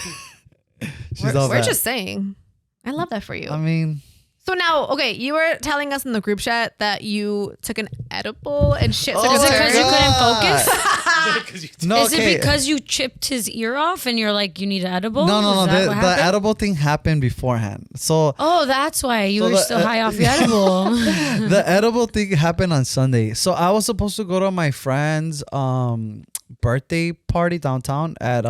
Speaker 2: She's all
Speaker 1: We're
Speaker 2: that.
Speaker 1: just saying. I love that for you.
Speaker 2: I mean,
Speaker 1: So now, okay, you were telling us in the group chat that you took an edible and shit.
Speaker 2: Oh
Speaker 3: Is it
Speaker 2: my
Speaker 3: because you couldn't
Speaker 2: God.
Speaker 3: focus?
Speaker 2: no.
Speaker 3: Is
Speaker 2: okay.
Speaker 3: it because you chipped his ear off and you're like, you need an edible?
Speaker 2: No.
Speaker 3: Is that
Speaker 2: The
Speaker 3: what happened?
Speaker 2: edible thing happened beforehand. So
Speaker 3: Oh, that's why you
Speaker 2: So
Speaker 3: were
Speaker 2: the-
Speaker 3: still high off your edible.
Speaker 2: the edible thing happened on Sunday. So I was supposed to go to my friend's birthday party downtown at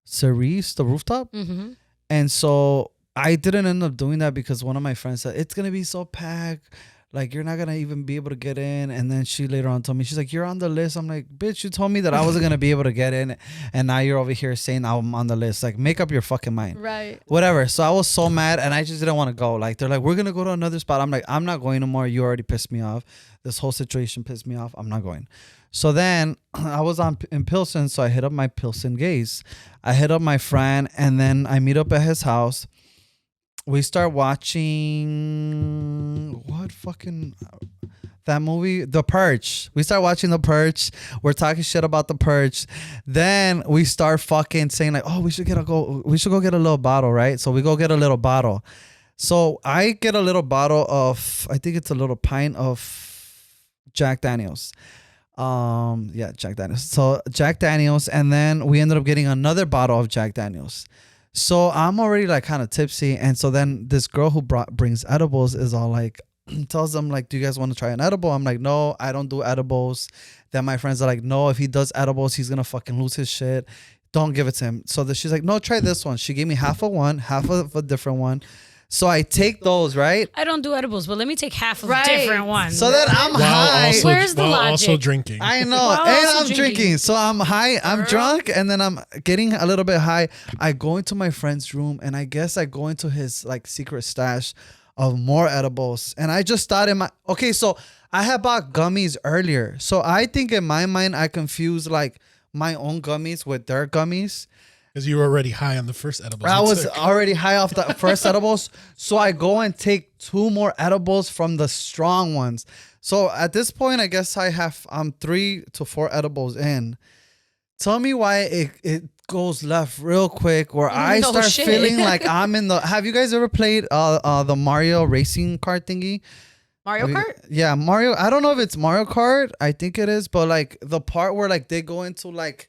Speaker 2: Cerise, the rooftop.
Speaker 3: Mm-hmm.
Speaker 2: And so I didn't end up doing that because one of my friends said, it's going to be so packed. Like, you're not going to even be able to get in. And then she later on told me, she's like, you're on the list. I'm like, bitch, you told me that I wasn't going to be able to get in. And now you're over here saying I'm on the list. Like, make up your fucking mind.
Speaker 1: Right.
Speaker 2: Whatever. So I was so mad and I just didn't want to go. Like, they're like, we're going to go to another spot. I'm like, I'm not going no more. You already pissed me off. This whole situation pissed me off. I'm not going. So then I was in Pilsen. So I hit up my Pilsen gays. I hit up my friend and then I meet up at his house. We start watching that movie, The Purge. We start watching The Purge. We're talking shit about The Purge. Then we start fucking saying like, oh, we should go get a little bottle, right? So we go get a little bottle. So I get a little bottle of, I think it's a little pint of Jack Daniels. Jack Daniels. So Jack Daniels, and then we ended up getting another bottle of Jack Daniels. So I'm already like kind of tipsy, and so then this girl who brings edibles is all like, tells them like, do you guys want to try an edible? I'm like, no, I don't do edibles. Then my friends are like, no, if he does edibles, he's gonna fucking lose his shit. Don't give it to him. So she's like, no, try this one. She gave me half of one, half of a different one. So I take those, right?
Speaker 3: I don't do edibles, but let me take half of
Speaker 1: Right.
Speaker 3: different ones.
Speaker 2: So then I'm high.
Speaker 3: Where's the
Speaker 4: while
Speaker 3: logic?
Speaker 4: also drinking.
Speaker 2: I know,
Speaker 3: While
Speaker 2: and
Speaker 3: also
Speaker 2: I'm drinking.
Speaker 3: drinking.
Speaker 2: So I'm high, I'm drunk, and then I'm getting a little bit high. I go into my friend's room, and I guess I go into his like secret stash of more edibles. And I just thought so I had bought gummies earlier. So I think in my mind, I confused like my own gummies with their gummies.
Speaker 4: Because you were already high on the first edibles.
Speaker 2: I was already high off the first edibles. So I go and take 2 more edibles from the strong ones. So at this point, I guess I'm 3 to 4 edibles in. Tell me why it goes left real quick where I start feeling like I'm in the... Have you guys ever played the Mario racing kart thingy?
Speaker 1: Mario Kart?
Speaker 2: Yeah, Mario. I don't know if it's Mario Kart. I think it is. But like the part where like they go into like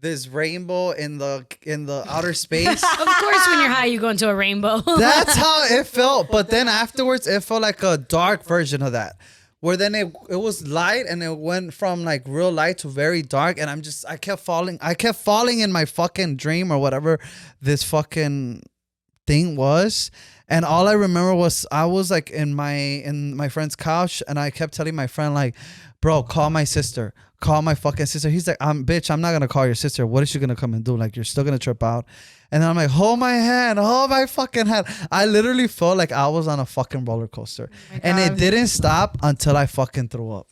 Speaker 2: this rainbow in the outer space.
Speaker 3: Of course, when you're high, you go into a rainbow. That's
Speaker 2: how it felt. But then afterwards, it felt like a dark version of that. Where then it was light and it went from like real light to very dark. And I kept falling in my fucking dream or whatever this fucking thing was. And all I remember was I was like in my friend's couch and I kept telling my friend like, bro, call my sister. Call my fucking sister. He's like, bitch, I'm not going to call your sister. What is she going to come and do? Like, you're still going to trip out. And then I'm like, hold my fucking hand. I literally felt like I was on a fucking roller coaster. Oh and it didn't stop until I fucking threw up.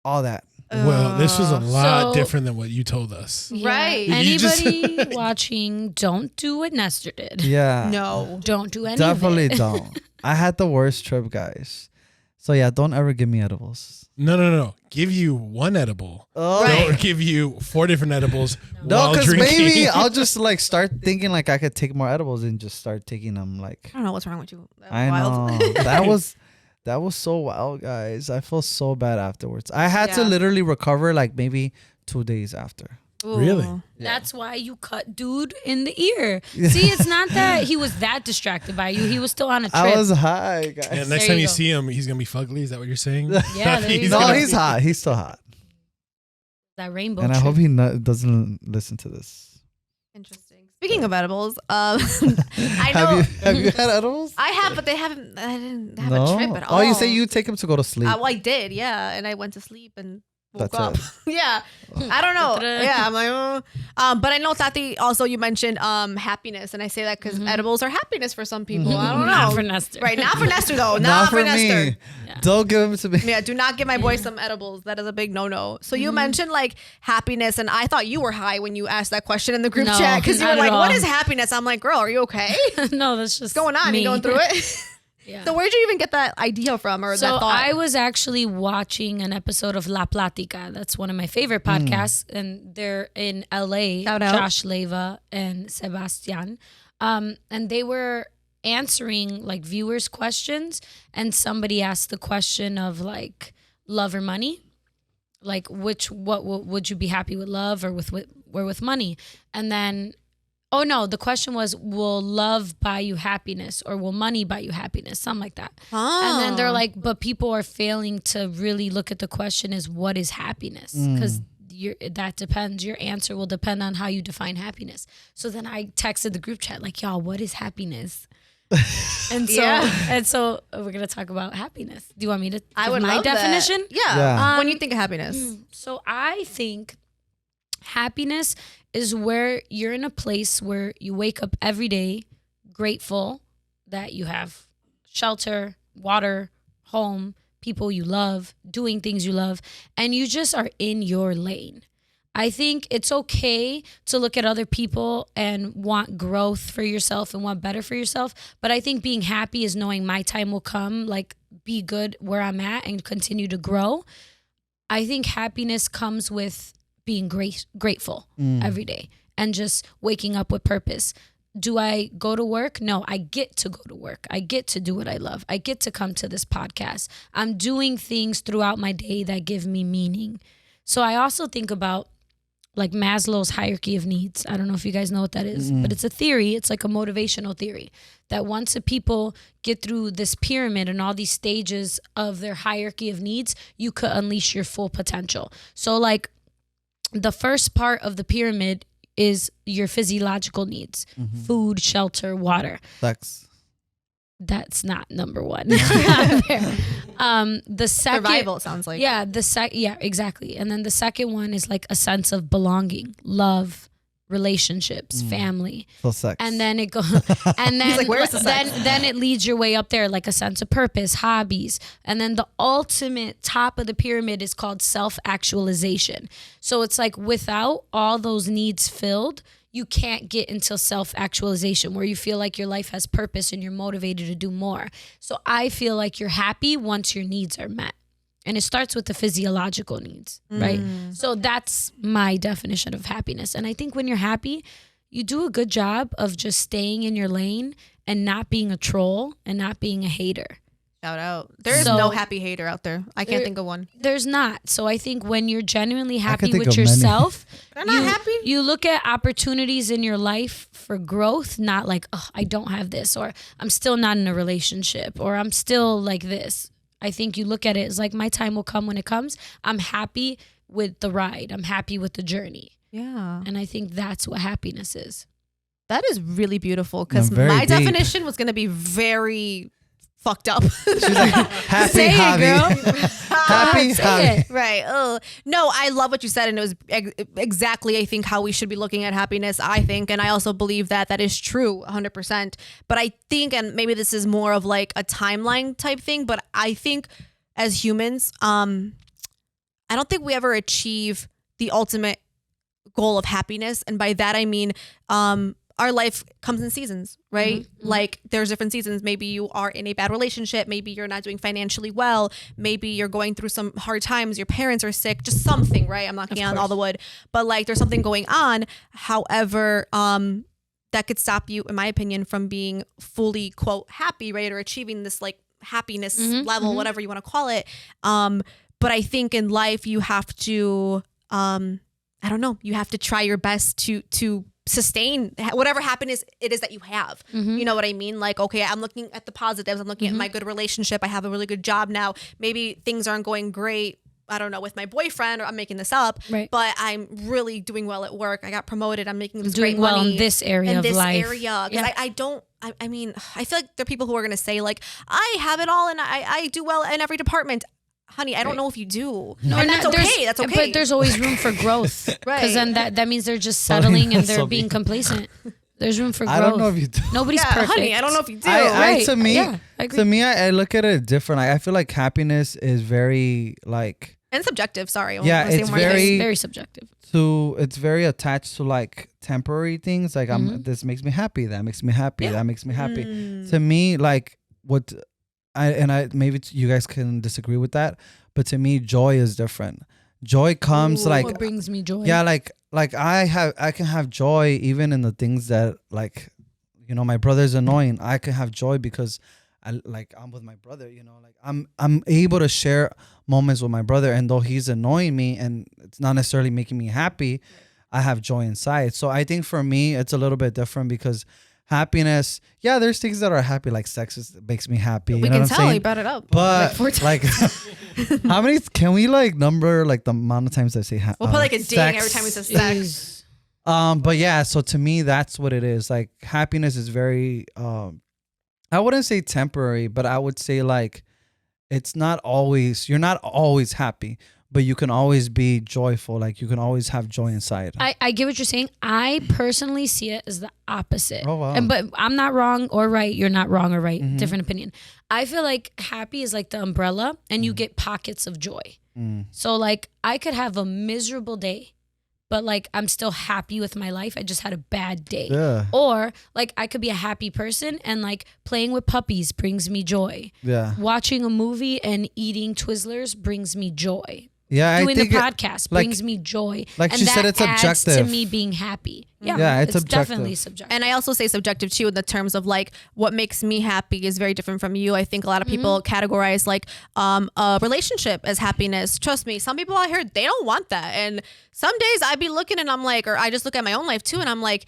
Speaker 2: All that.
Speaker 4: Well, this was a lot different than what you told us.
Speaker 3: Yeah.
Speaker 1: Right.
Speaker 3: Anybody watching, don't do what Nestor did.
Speaker 2: Yeah.
Speaker 3: No. Don't do anything.
Speaker 2: Definitely don't. I had the worst trip, guys. So yeah, don't ever give me edibles.
Speaker 4: No. Give you 1 edible.
Speaker 2: Oh.
Speaker 4: Don't give you 4 different edibles.
Speaker 2: No, because
Speaker 4: drinking.
Speaker 2: maybe I'll just like start thinking like I could take more edibles and just start taking them like.
Speaker 1: I don't know what's wrong with you.
Speaker 2: I know. That was so wild, guys. I feel so bad afterwards. I had to literally recover like maybe 2 days after.
Speaker 1: Ooh.
Speaker 4: Really?
Speaker 3: That's why you cut dude in the ear. See, it's not that he was that distracted by you. He was still on a trip.
Speaker 2: I was high, guys.
Speaker 4: And next time you see him, he's going to be fugly. Is that what you're saying?
Speaker 3: Yeah.
Speaker 2: He's hot. He's still hot.
Speaker 3: That rainbow
Speaker 2: And
Speaker 3: trip.
Speaker 2: I hope he doesn't listen to this.
Speaker 1: Interesting. Speaking of edibles, I know.
Speaker 2: Have you had edibles?
Speaker 1: I have, but I didn't have a trip at all.
Speaker 2: Oh, you say you take him to go to sleep.
Speaker 1: Well, I did, yeah. And I went to sleep and woke
Speaker 2: That's
Speaker 1: up.
Speaker 2: it.
Speaker 1: Yeah. I don't know. Yeah. I'm like, but I know, Tati, also you mentioned happiness. And I say that because edibles are happiness for some people. I don't know.
Speaker 3: Not for Nestor.
Speaker 1: Right. Not for Nestor, though.
Speaker 2: Not
Speaker 1: for Nestor.
Speaker 2: me. Don't give them to me.
Speaker 1: Yeah, do not give my boy some edibles. That is a big no-no. So you mentioned like happiness, and I thought you were high when you asked that question in the group chat because you were like, "What is happiness?" I'm like, "Girl, are you okay?
Speaker 3: No, that's just
Speaker 1: What's going on?
Speaker 3: me.
Speaker 1: You going through it?"
Speaker 3: Yeah.
Speaker 1: So where'd you even get that idea from, or that thought?
Speaker 3: I was actually watching an episode of La Platica. That's one of my favorite podcasts, and they're in LA.
Speaker 1: Shout out.
Speaker 3: Josh Leva and Sebastian, and they were answering like viewers' questions, and somebody asked the question of like love or money, like what would you be happy with, love or with money? And then the question was, will love buy you happiness or will money buy you happiness, something like that. And then they're like, but people are failing to really look at the question is what is happiness, because that depends. Your answer will depend on how you define happiness. So then I texted the group chat like, y'all, what is happiness? and so we're gonna talk about happiness. Do you want me to give my definition?
Speaker 1: Yeah. When you think of happiness.
Speaker 3: So I think happiness is where you're in a place where you wake up every day grateful that you have shelter, water, home, people you love, doing things you love, and you just are in your lane. I think it's okay to look at other people and want growth for yourself and want better for yourself. But I think being happy is knowing my time will come, like be good where I'm at and continue to grow. I think happiness comes with being grateful every day and just waking up with purpose. Do I go to work? No, I get to go to work. I get to do what I love. I get to come to this podcast. I'm doing things throughout my day that give me meaning. So I also think about like Maslow's hierarchy of needs. I don't know if you guys know what that is, but it's a theory. It's like a motivational theory that once the people get through this pyramid and all these stages of their hierarchy of needs, you could unleash your full potential. So like the first part of the pyramid is your physiological needs, food, shelter, water. That's not number one. The second
Speaker 1: Survival, it sounds like.
Speaker 3: Yeah, exactly. And then the second one is like a sense of belonging, love, relationships, family.
Speaker 2: So sex.
Speaker 3: And then it goes, and then,
Speaker 1: like, "Where's the sex?"
Speaker 3: then it leads your way up there, like a sense of purpose, hobbies. And then the ultimate top of the pyramid is called self-actualization. So it's like without all those needs filled, you can't get into self-actualization where you feel like your life has purpose and you're motivated to do more. So I feel like you're happy once your needs are met. And it starts with the physiological needs, right? So that's my definition of happiness. And I think when you're happy, you do a good job of just staying in your lane and not being a troll and not being a hater.
Speaker 1: Shout out. There's
Speaker 3: So-
Speaker 1: no happy hater out there. I can't think of one.
Speaker 3: There's not. So I think when you're genuinely happy
Speaker 2: think
Speaker 3: with
Speaker 2: of many.
Speaker 3: yourself,
Speaker 1: They're not happy?
Speaker 3: You look at opportunities in your life for growth, not like, oh, I don't have this, or I'm still not in a relationship, or I'm still like this. I think you look at it as like, my time will come when it comes. I'm happy with the ride. I'm happy with the journey.
Speaker 1: Yeah.
Speaker 3: And I think that's what happiness is.
Speaker 1: That is really beautiful because
Speaker 2: Very
Speaker 1: my
Speaker 2: deep.
Speaker 1: definition was going to be very fucked up.
Speaker 2: She's like, happy
Speaker 3: Say it,
Speaker 2: hobby.
Speaker 3: girl.
Speaker 2: Happy
Speaker 3: Say
Speaker 2: hobby.
Speaker 3: it.
Speaker 1: Right. Oh, no, I love what you said. And it was exactly, I think, how we should be looking at happiness, I think. And I also believe that that is true 100%. But I think, and maybe this is more of like a timeline type thing, but I think as humans, I don't think we ever achieve the ultimate goal of happiness. And by that, I mean, our life comes in seasons, right? Like there's different seasons. Maybe you are in a bad relationship. Maybe you're not doing financially well. Maybe you're going through some hard times. Your parents are sick, just something, right? I'm knocking on all the wood, but like there's something going on. However, that could stop you, in my opinion, from being fully quote happy, right? Or achieving this like happiness level, whatever you want to call it. But I think in life you have to, I don't know, you have to try your best to sustain whatever happiness it is that you have. You know what I mean? Like, okay, I'm looking at the positives. I'm looking at my good relationship. I have a really good job now. Maybe things aren't going great, I don't know, with my boyfriend, or I'm making this up,
Speaker 3: Right.
Speaker 1: but I'm really doing well at work. I got promoted. I'm making this
Speaker 3: Doing
Speaker 1: great
Speaker 3: well
Speaker 1: money
Speaker 3: in this area of life.
Speaker 1: Because
Speaker 3: Yeah.
Speaker 1: I mean, I feel like there are people who are going to say like, I have it all and I do well in every department. Honey, I don't know if you do.
Speaker 3: No,
Speaker 1: and that's
Speaker 3: there's-
Speaker 1: okay. That's okay.
Speaker 3: But there's always room for growth.
Speaker 1: Right.
Speaker 3: Because then that means they're just settling and they're
Speaker 2: So
Speaker 3: being
Speaker 2: mean.
Speaker 3: complacent. There's room for growth.
Speaker 2: I don't know if you do.
Speaker 3: Nobody's
Speaker 1: yeah,
Speaker 3: perfect.
Speaker 1: honey, I don't know if you do.
Speaker 3: Right.
Speaker 2: To me,
Speaker 3: Yeah, I agree.
Speaker 2: to me, I look at it different. I feel like happiness is very like
Speaker 1: And subjective. Sorry. I
Speaker 2: Yeah,
Speaker 1: wanna say
Speaker 2: it's
Speaker 1: more
Speaker 2: very-
Speaker 1: things.
Speaker 3: Very subjective.
Speaker 2: it's very attached to like temporary things. Like this makes me happy. That makes me happy. That makes me happy. To me, like what maybe you guys can disagree with that, but to me, joy is different. Joy comes like
Speaker 3: What brings me joy?
Speaker 2: yeah, like I can have joy even in the things that like, you know, my brother's annoying. I can have joy because I'm with my brother, you know, like I'm able to share moments with my brother, and though he's annoying me and it's not necessarily making me happy, I have joy inside. So I think for me it's a little bit different because happiness, yeah, there's things that are happy, like sex makes me happy.
Speaker 1: We
Speaker 2: you know
Speaker 1: can
Speaker 2: what I'm
Speaker 1: tell
Speaker 2: saying?
Speaker 1: you brought it up.
Speaker 2: But
Speaker 1: 4 times.
Speaker 2: like, how many can we like number like the amount of times I say
Speaker 1: We'll put like a ding
Speaker 2: sex?
Speaker 1: every time we say sex.
Speaker 2: But yeah, so to me that's what it is. Like happiness is very I wouldn't say temporary, but I would say like you're not always happy, but you can always be joyful. Like you can always have joy inside.
Speaker 3: I get what you're saying. I personally see it as the opposite.
Speaker 2: Oh, wow.
Speaker 3: But I'm not wrong or right. You're not wrong or right.
Speaker 2: Mm-hmm.
Speaker 3: Different opinion. I feel like happy is like the umbrella and you get pockets of joy. So like I could have a miserable day, but like I'm still happy with my life. I just had a bad day.
Speaker 2: Yeah.
Speaker 3: Or like I could be a happy person and like playing with puppies brings me joy.
Speaker 2: Yeah.
Speaker 3: Watching a movie and eating Twizzlers brings me joy.
Speaker 2: Yeah,
Speaker 3: Doing
Speaker 2: I think
Speaker 3: the podcast
Speaker 2: like-
Speaker 3: brings me joy.
Speaker 2: like
Speaker 3: and
Speaker 2: she
Speaker 3: that
Speaker 2: said, it's
Speaker 3: adds
Speaker 2: objective.
Speaker 3: to me being happy.
Speaker 2: Yeah, it's objective.
Speaker 3: definitely subjective.
Speaker 1: And I also say subjective too in the terms of like what makes me happy is very different from you. I think a lot of people categorize like a relationship as happiness. Trust me, some people out here, they don't want that. And some days I be looking and I'm like, or I just look at my own life too and I'm like,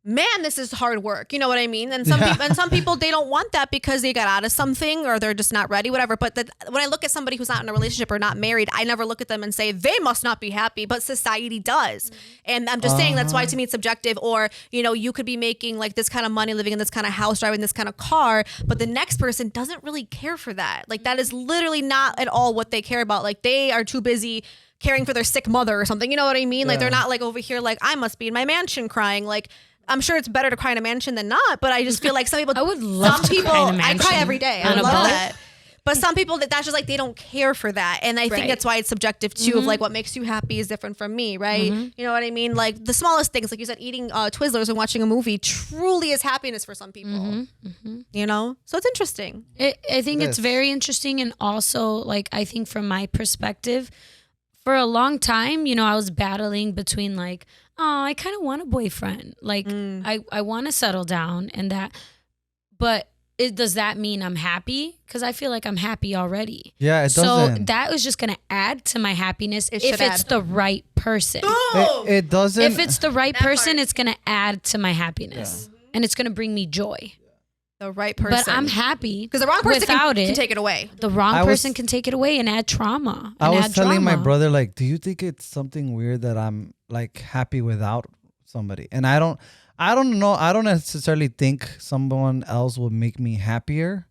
Speaker 1: man, this is hard work. You know what I mean? And some people, they don't want that because they got out of something or they're just not ready, whatever. But when I look at somebody who's not in a relationship or not married, I never look at them and say they must not be happy, but society does. And I'm just saying that's why to me it's subjective. Or, you know, you could be making like this kind of money, living in this kind of house, driving this kind of car, but the next person doesn't really care for that. Like that is literally not at all what they care about. Like they are too busy caring for their sick mother or something. You know what I mean? Like they're not like over here like I must be in my mansion crying. Like I'm sure it's better to cry in a mansion than not, but I just feel like some people.
Speaker 3: I would love to cry in a mansion.
Speaker 1: I cry every day. I
Speaker 3: On a
Speaker 1: love
Speaker 3: boat.
Speaker 1: that. But some people that's just like they don't care for that, and I think that's why it's subjective too. Of like what makes you happy is different from me, right? You know what I mean? Like the smallest things, like you said, eating Twizzlers and watching a movie truly is happiness for some people. You know, so it's interesting.
Speaker 3: I think it's very interesting, and also like I think from my perspective, for a long time, you know, I was battling between like, oh, I kind of want a boyfriend, like I want to settle down and that, but. Does that mean I'm happy? Because I feel like I'm happy already.
Speaker 2: Yeah, it doesn't.
Speaker 3: So that was just going to add to my happiness if it's the right person.
Speaker 2: It doesn't.
Speaker 3: If it's the right person, it's going to add to my happiness. And it's going to bring me joy.
Speaker 1: The right person.
Speaker 3: But I'm happy
Speaker 1: because the wrong person
Speaker 3: without
Speaker 1: can take it away.
Speaker 3: The wrong person can take it away and add trauma.
Speaker 2: I was telling my
Speaker 3: drama.
Speaker 2: brother, like, do you think it's something weird that I'm like happy without somebody? And I don't know. I don't necessarily think someone else will make me happier,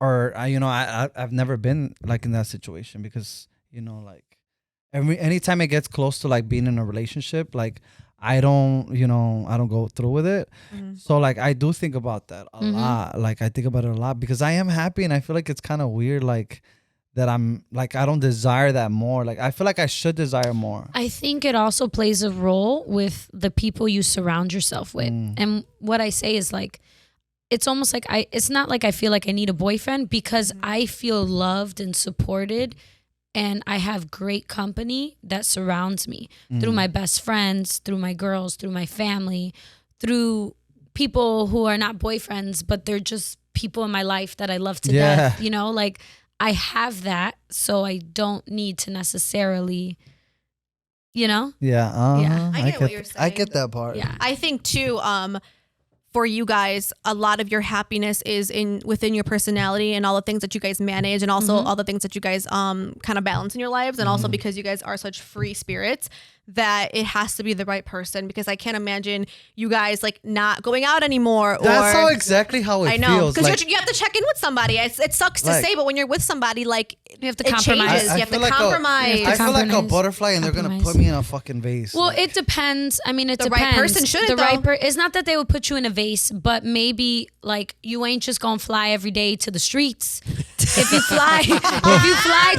Speaker 2: or I've never been like in that situation because like anytime it gets close to like being in a relationship, like I don't go through with it. So like I do think about that a lot. Like I think about it a lot because I am happy and I feel like it's kind of weird like that I'm like I don't desire that more. Like I feel like I should desire more.
Speaker 3: I think it also plays a role with the people you surround yourself with. And what I say is like it's almost like it's not like I feel like I need a boyfriend because I feel loved and supported and I have great company that surrounds me through my best friends, through my girls, through my family, through people who are not boyfriends, but they're just people in my life that I love to death, you know, like I have that, so I don't need to necessarily, you know?
Speaker 2: Yeah.
Speaker 1: I get what you're saying.
Speaker 2: I get that part.
Speaker 3: Yeah.
Speaker 1: I think too, for you guys, a lot of your happiness is within your personality and all the things that you guys manage and also all the things that you guys kind of balance in your lives. And also because you guys are such free spirits that it has to be the right person because I can't imagine you guys like not going out anymore.
Speaker 2: That's exactly how it feels.
Speaker 1: I know because you have to check in with somebody. It sucks to say, but when you're with somebody, like
Speaker 3: you have to compromise.
Speaker 1: You have to compromise.
Speaker 2: I feel like a butterfly, and they're gonna put me in a fucking vase.
Speaker 3: Well, it depends. I mean, it depends.
Speaker 1: The right person shouldn't.
Speaker 3: It's not that they would put you in a vase, but maybe like you ain't just gonna fly every day to the streets. If you fly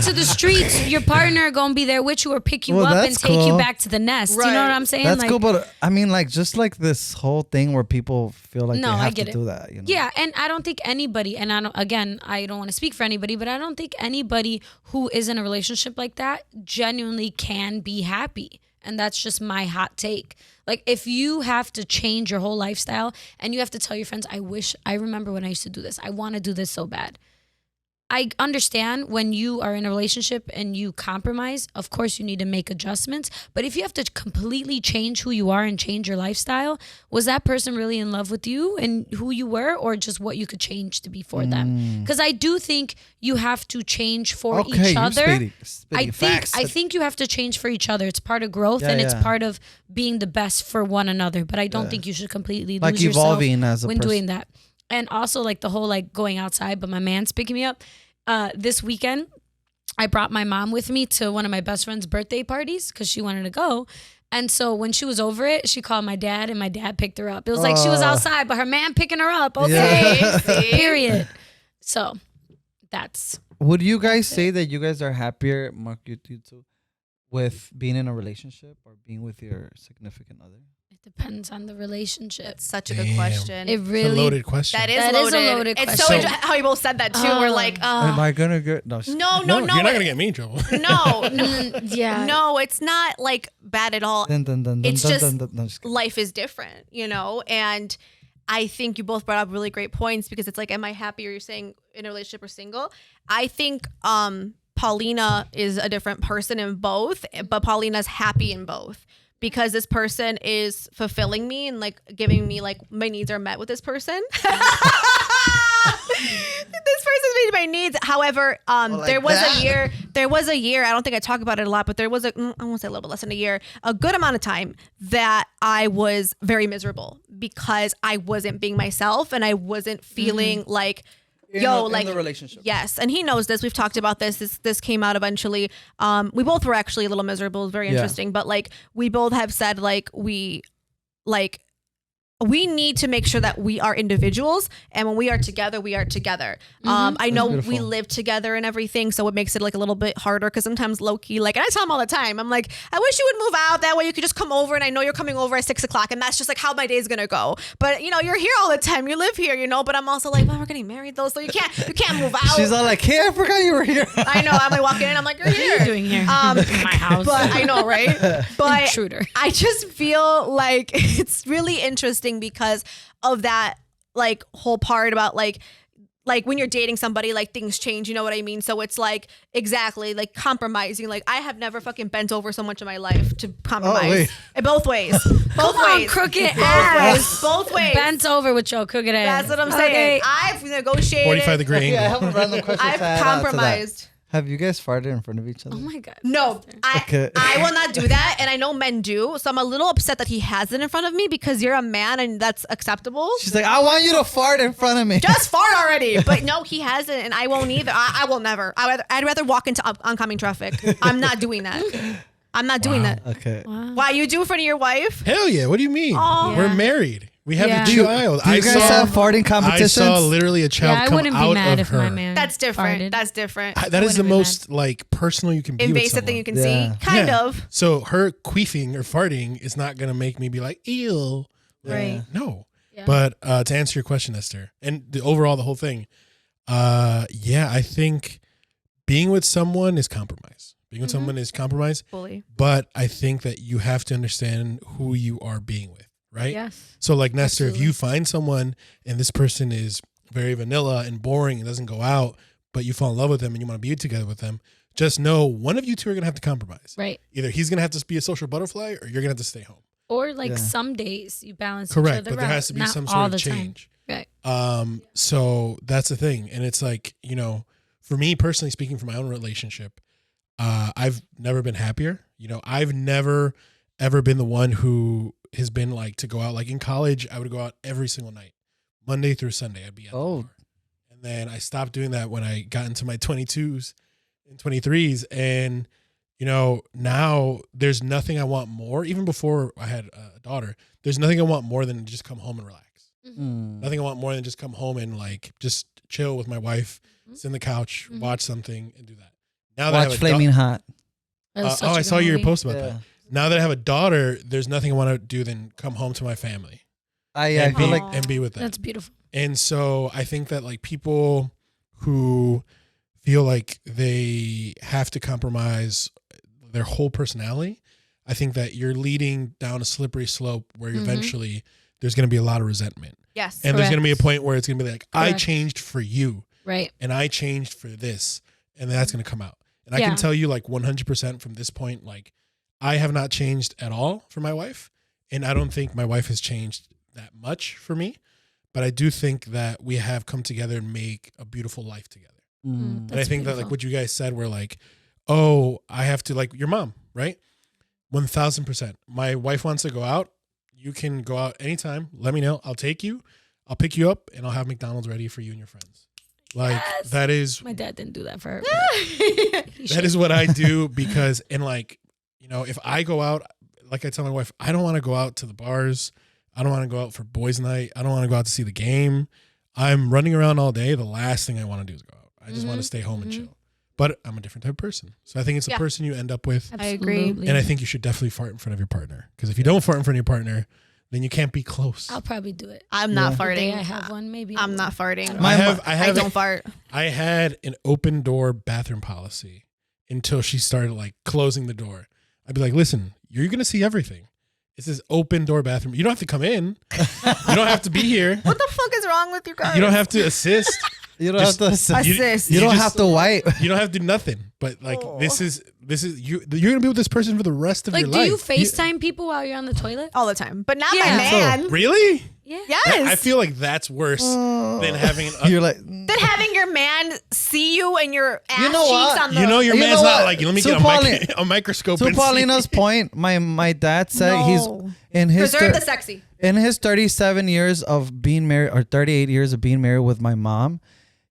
Speaker 3: to the streets, your partner gonna be there with you or pick you up and take you back to the nest. Right. You know what I'm saying?
Speaker 2: That's
Speaker 3: like,
Speaker 2: cool, but I mean, like just like this whole thing where people feel like they have to do that. You know?
Speaker 3: Yeah, and I don't think anybody, and I don't want to speak for anybody, but I don't think anybody who is in a relationship like that genuinely can be happy. And that's just my hot take. Like if you have to change your whole lifestyle and you have to tell your friends, I remember when I used to do this. I want to do this so bad. I understand when you are in a relationship and you compromise, of course you need to make adjustments. But if you have to completely change who you are and change your lifestyle, was that person really in love with you and who you were, or just what you could change to be for them? Because I do think you have to change for each other. I think you have to change for each other. It's part of growth it's part of being the best for one another. But I don't think you should completely lose yourself when doing that. And also like the whole like going outside, but my man's picking me up. This weekend, I brought my mom with me to one of my best friend's birthday parties because she wanted to go. And so when she was over it, she called my dad and my dad picked her up. It was like she was outside, but her man picking her up. Okay, period. So that's.
Speaker 2: Would you guys say that you guys are happier, Mark, you too, with being in a relationship or being with your significant other?
Speaker 3: It depends on the relationship.
Speaker 1: That's such a good question.
Speaker 3: It really
Speaker 4: it's a loaded question.
Speaker 1: That is a loaded question. It's so interesting how you both said that too. We're like,
Speaker 2: am I gonna get
Speaker 1: no?
Speaker 4: You're not gonna get me in trouble.
Speaker 1: No, no, it's not like bad at all. It's just life is different, you know. And I think you both brought up really great points because it's like, am I happier? You're saying in a relationship or single? I think Paulina is a different person in both, but Paulina's happy in both. Because this person is fulfilling me and like giving me like my needs are met with this person. This person's meeting my needs. However, there was a year, I don't think I talk about it a lot, but there was I won't say a little bit less than a year, a good amount of time that I was very miserable because I wasn't being myself and I wasn't feeling like
Speaker 2: in the relationship.
Speaker 1: Yes, and he knows this. We've talked about this. This came out eventually. We both were actually a little miserable. It was very interesting, but like we both have said we need to make sure that we are individuals, and when we are together, we are together. I know we live together and everything, so it makes it like a little bit harder because sometimes low key, like, and I tell him all the time, I'm like, I wish you would move out. That way you could just come over, and I know you're coming over at 6 o'clock, and that's just like how my day's gonna go. But you're here all the time. You live here, But I'm also like, well, we're getting married though, so you can't move out.
Speaker 2: She's all like, hey, I forgot you were here.
Speaker 1: I know. I'm like walking in, I'm like, you're here.
Speaker 3: What are you doing here? In my house.
Speaker 1: But I know, right? But
Speaker 3: Intruder.
Speaker 1: I just feel like it's really interesting because of that like whole part about like when you're dating somebody, like things change, you know what I mean? So it's like exactly like compromising. Like I have never fucking bent over so much in my life to compromise. Both ways. Both ways.
Speaker 3: Crooked ass.
Speaker 1: Both ways.
Speaker 3: Bent over with your crooked ass.
Speaker 1: That's what I'm saying.
Speaker 3: Okay.
Speaker 1: I've negotiated.
Speaker 4: 45-degree
Speaker 2: Okay, I
Speaker 4: angle.
Speaker 2: have a random question.
Speaker 1: I've compromised.
Speaker 2: Have you guys farted in front of each other?
Speaker 3: Oh my God.
Speaker 1: No,
Speaker 2: Okay.
Speaker 1: I will not do that. And I know men do. So I'm a little upset that he has it in front of me because you're a man and that's acceptable.
Speaker 2: She's like, I want you to fart in front of me.
Speaker 1: Just fart already. But no, he hasn't, and I won't either. I will never. I'd rather walk into oncoming traffic. I'm not doing that. I'm not doing that.
Speaker 2: Okay.
Speaker 3: Wow.
Speaker 1: Why, you do in front of your wife?
Speaker 4: Hell yeah. What do you mean?
Speaker 1: Oh.
Speaker 4: We're
Speaker 3: Yeah.
Speaker 4: married. We have
Speaker 3: Yeah.
Speaker 4: a child.
Speaker 2: Do you guys have farting competitions?
Speaker 4: I saw literally a child
Speaker 3: Yeah, I
Speaker 4: come
Speaker 3: wouldn't
Speaker 4: out
Speaker 3: be mad
Speaker 4: of
Speaker 3: if
Speaker 4: her.
Speaker 3: my man
Speaker 1: That's different.
Speaker 3: farted.
Speaker 1: That's different.
Speaker 4: That is the
Speaker 3: Wouldn't be
Speaker 4: most like personal you can be with
Speaker 1: Invasive thing
Speaker 4: someone.
Speaker 1: you can
Speaker 2: Yeah.
Speaker 1: see. Kind
Speaker 4: Yeah.
Speaker 1: of.
Speaker 4: So her queefing or farting is not gonna make me be like, ew.
Speaker 3: Right.
Speaker 4: No.
Speaker 3: Yeah.
Speaker 4: But to answer your question, Esther, and the whole thing, I think being with someone is compromise. Being with someone is compromise.
Speaker 1: Fully.
Speaker 4: But I think that you have to understand who you are being with, right?
Speaker 3: Yes.
Speaker 4: So like Nestor,
Speaker 3: Absolutely.
Speaker 4: if you find someone and this person is very vanilla and boring and doesn't go out, but you fall in love with them and you want to be together with them, just know one of you two are going to have to compromise.
Speaker 3: Right.
Speaker 4: Either he's going to have to be a social butterfly or you're going to have to stay home.
Speaker 3: Or like
Speaker 2: Yeah.
Speaker 3: some days you balance each
Speaker 4: Correct.
Speaker 3: other
Speaker 4: But there
Speaker 3: out.
Speaker 4: has to be
Speaker 3: Not
Speaker 4: some
Speaker 3: all
Speaker 4: sort of
Speaker 3: the time.
Speaker 4: change.
Speaker 3: Right.
Speaker 4: So that's the thing. And it's like, for me personally speaking from my own relationship, I've never been happier. I've never ever been the one who has been like to go out. Like in college, I would go out every single night, Monday through Sunday. I'd be at the bar. And then I stopped doing that when I got into my 22s and 23s. And, now there's nothing I want more. Even before I had a daughter, there's nothing I want more than to just come home and relax. Nothing I want more than just come home and like just chill with my wife, sit on the couch, watch something, and do that. Now that I
Speaker 2: Watch
Speaker 4: have a
Speaker 2: Flaming Hot.
Speaker 3: That was such a
Speaker 4: I
Speaker 3: good
Speaker 4: saw your
Speaker 3: movie.
Speaker 4: post about that. Now that I have a daughter, there's nothing I want to do than come home to my family
Speaker 2: I
Speaker 4: and
Speaker 2: feel
Speaker 4: be
Speaker 2: like
Speaker 4: and be with them.
Speaker 3: That's beautiful.
Speaker 4: And so I think that like people who feel like they have to compromise their whole personality, I think that you're leading down a slippery slope where eventually there's going to be a lot of resentment.
Speaker 1: Yes.
Speaker 4: And there's going to be a
Speaker 3: Correct.
Speaker 4: point where it's going to be like, I
Speaker 3: Correct.
Speaker 4: changed for you
Speaker 3: Right.
Speaker 4: and I changed for this, and that's going to come out. And I
Speaker 3: Yeah.
Speaker 4: can tell you like 100% from this point, like I have not changed at all for my wife. And I don't think my wife has changed that much for me, but I do think that we have come together and make a beautiful life together. And I
Speaker 3: That's
Speaker 4: think that like
Speaker 3: beautiful.
Speaker 4: what you guys said were like, oh, I have to like your mom, right? 1000%. My wife wants to go out. You can go out anytime. Let me know. I'll take you. I'll pick you up and I'll have McDonald's ready for you and your friends. Like
Speaker 3: Yes.
Speaker 4: that is
Speaker 3: My dad didn't do that for her.
Speaker 4: that is what I do because and like, if I go out, like I tell my wife, I don't want to go out to the bars. I don't want to go out for boys' night. I don't want to go out to see the game. I'm running around all day. The last thing I want to do is go out. I just want to stay home and chill. But I'm a different type of person. So I think it's the
Speaker 1: Yeah.
Speaker 4: person you end up with.
Speaker 1: I agree.
Speaker 3: Absolutely.
Speaker 4: And I think you should definitely fart in front of your partner. Because if you don't fart in front of your partner, then you can't be close.
Speaker 3: I'll probably do it.
Speaker 1: I'm not
Speaker 3: The day
Speaker 1: farting.
Speaker 3: I have one, maybe. I
Speaker 1: I'm
Speaker 3: will.
Speaker 1: not farting.
Speaker 4: I
Speaker 1: don't fart.
Speaker 4: I had an open door bathroom policy until she started like closing the door. I'd be like, listen, you're going to see everything. It's this open door bathroom. You don't have to come in. You don't have to be here.
Speaker 1: What the fuck is wrong with you guys?
Speaker 4: You don't have to assist.
Speaker 2: you don't
Speaker 4: Just-
Speaker 2: have to assist.
Speaker 1: Assist.
Speaker 2: You don't
Speaker 4: just-
Speaker 2: have to wipe.
Speaker 4: You don't have to do nothing. But like this is you're gonna be with this person for the rest of
Speaker 3: Like,
Speaker 4: your
Speaker 3: do
Speaker 4: life.
Speaker 3: you FaceTime people while you're on the toilet?
Speaker 1: all the time, but not
Speaker 3: Yeah.
Speaker 1: my man.
Speaker 4: Really?
Speaker 3: Yeah.
Speaker 1: Yes.
Speaker 4: I feel like that's worse than having an
Speaker 2: You're like,
Speaker 1: Than having your man see you and your ass
Speaker 2: know
Speaker 1: cheeks
Speaker 2: what?
Speaker 1: on the.
Speaker 4: your
Speaker 2: You
Speaker 4: man's
Speaker 2: know
Speaker 4: not
Speaker 2: what?
Speaker 4: like let me
Speaker 2: To
Speaker 4: get
Speaker 2: Paulina-
Speaker 4: a microscope.
Speaker 2: to
Speaker 4: and see.
Speaker 2: Paulina's point, my dad said he's
Speaker 1: No.
Speaker 2: in his
Speaker 1: Preserve the sexy.
Speaker 2: in his 37 years of being married or 38 years of being married with my mom,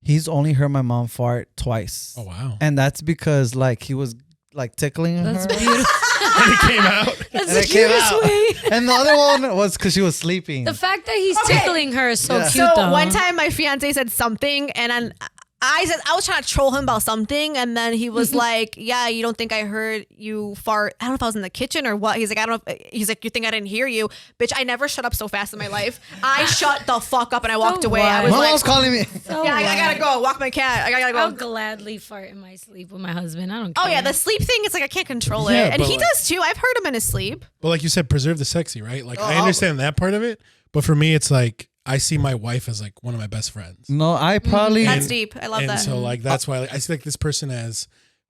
Speaker 2: he's only heard my mom fart twice.
Speaker 4: Oh wow.
Speaker 2: And that's because like he was like tickling
Speaker 3: That's
Speaker 2: her.
Speaker 3: beautiful.
Speaker 4: And it came out.
Speaker 3: That's
Speaker 2: And
Speaker 3: the
Speaker 2: it came
Speaker 3: cutest
Speaker 2: out.
Speaker 3: way.
Speaker 2: And the other one was because she was sleeping.
Speaker 3: The fact that he's
Speaker 1: Okay.
Speaker 3: tickling her is so
Speaker 2: Yeah.
Speaker 3: cute,
Speaker 1: So
Speaker 3: though.
Speaker 1: one time my fiance said something, and then I was trying to troll him about something, and then he was like, "Yeah, you don't think I heard you fart? I don't know if I was in the kitchen or what." He's like, "I don't know." He's like, "You think I didn't hear you, bitch? I never shut up so fast in my life. I shut the fuck up and I walked away. I was
Speaker 2: my
Speaker 1: like,
Speaker 2: mom's calling me.
Speaker 3: So
Speaker 1: yeah, I
Speaker 3: wild.
Speaker 1: gotta go walk my cat. I gotta
Speaker 3: I'll
Speaker 1: go."
Speaker 3: gladly fart in my sleep with my husband. I don't
Speaker 1: Oh
Speaker 3: care.
Speaker 1: yeah, the sleep thing. It's like I can't control
Speaker 4: Yeah,
Speaker 1: it, and
Speaker 4: but
Speaker 1: he
Speaker 4: like-
Speaker 1: does too. I've heard him in his sleep.
Speaker 4: But like you said, preserve the sexy, right? Like I
Speaker 2: Oh,
Speaker 4: understand that part of it, but for me, it's like I see my wife as like one of my best friends.
Speaker 2: No, I probably.
Speaker 1: That's deep. I love
Speaker 4: and
Speaker 1: that.
Speaker 4: so like that's why like, I see like this person as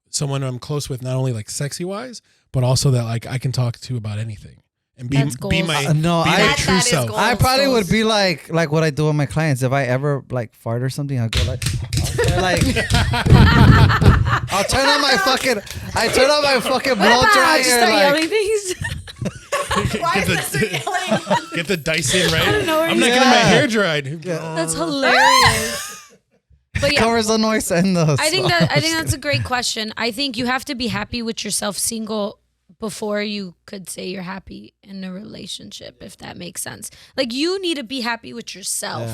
Speaker 4: someone I'm close with, not only like sexy wise, but also that like I can talk to about anything and
Speaker 3: That's
Speaker 4: be
Speaker 3: goals.
Speaker 4: my
Speaker 2: No,
Speaker 4: be
Speaker 2: I-
Speaker 4: my
Speaker 1: That-
Speaker 4: true
Speaker 1: that is
Speaker 4: self.
Speaker 1: goals.
Speaker 2: I probably would be like what I do with my clients. If I ever like fart or something, I'll go like, I'll turn on my fucking blow
Speaker 3: Just
Speaker 2: dryer.
Speaker 3: start
Speaker 2: Like,
Speaker 3: yelling things.
Speaker 1: Why
Speaker 4: Get
Speaker 1: is Mister
Speaker 4: the,
Speaker 1: yelling?
Speaker 4: get the dice in right.
Speaker 3: don't know where
Speaker 4: I'm
Speaker 3: he's
Speaker 4: not getting my
Speaker 2: going.
Speaker 4: hair dried.
Speaker 3: That's hilarious. But yeah,
Speaker 2: covers the noise and the.
Speaker 3: I think that's a great question. I think you have to be happy with yourself single before you could say you're happy in a relationship, if that makes sense. Like you need to be happy with yourself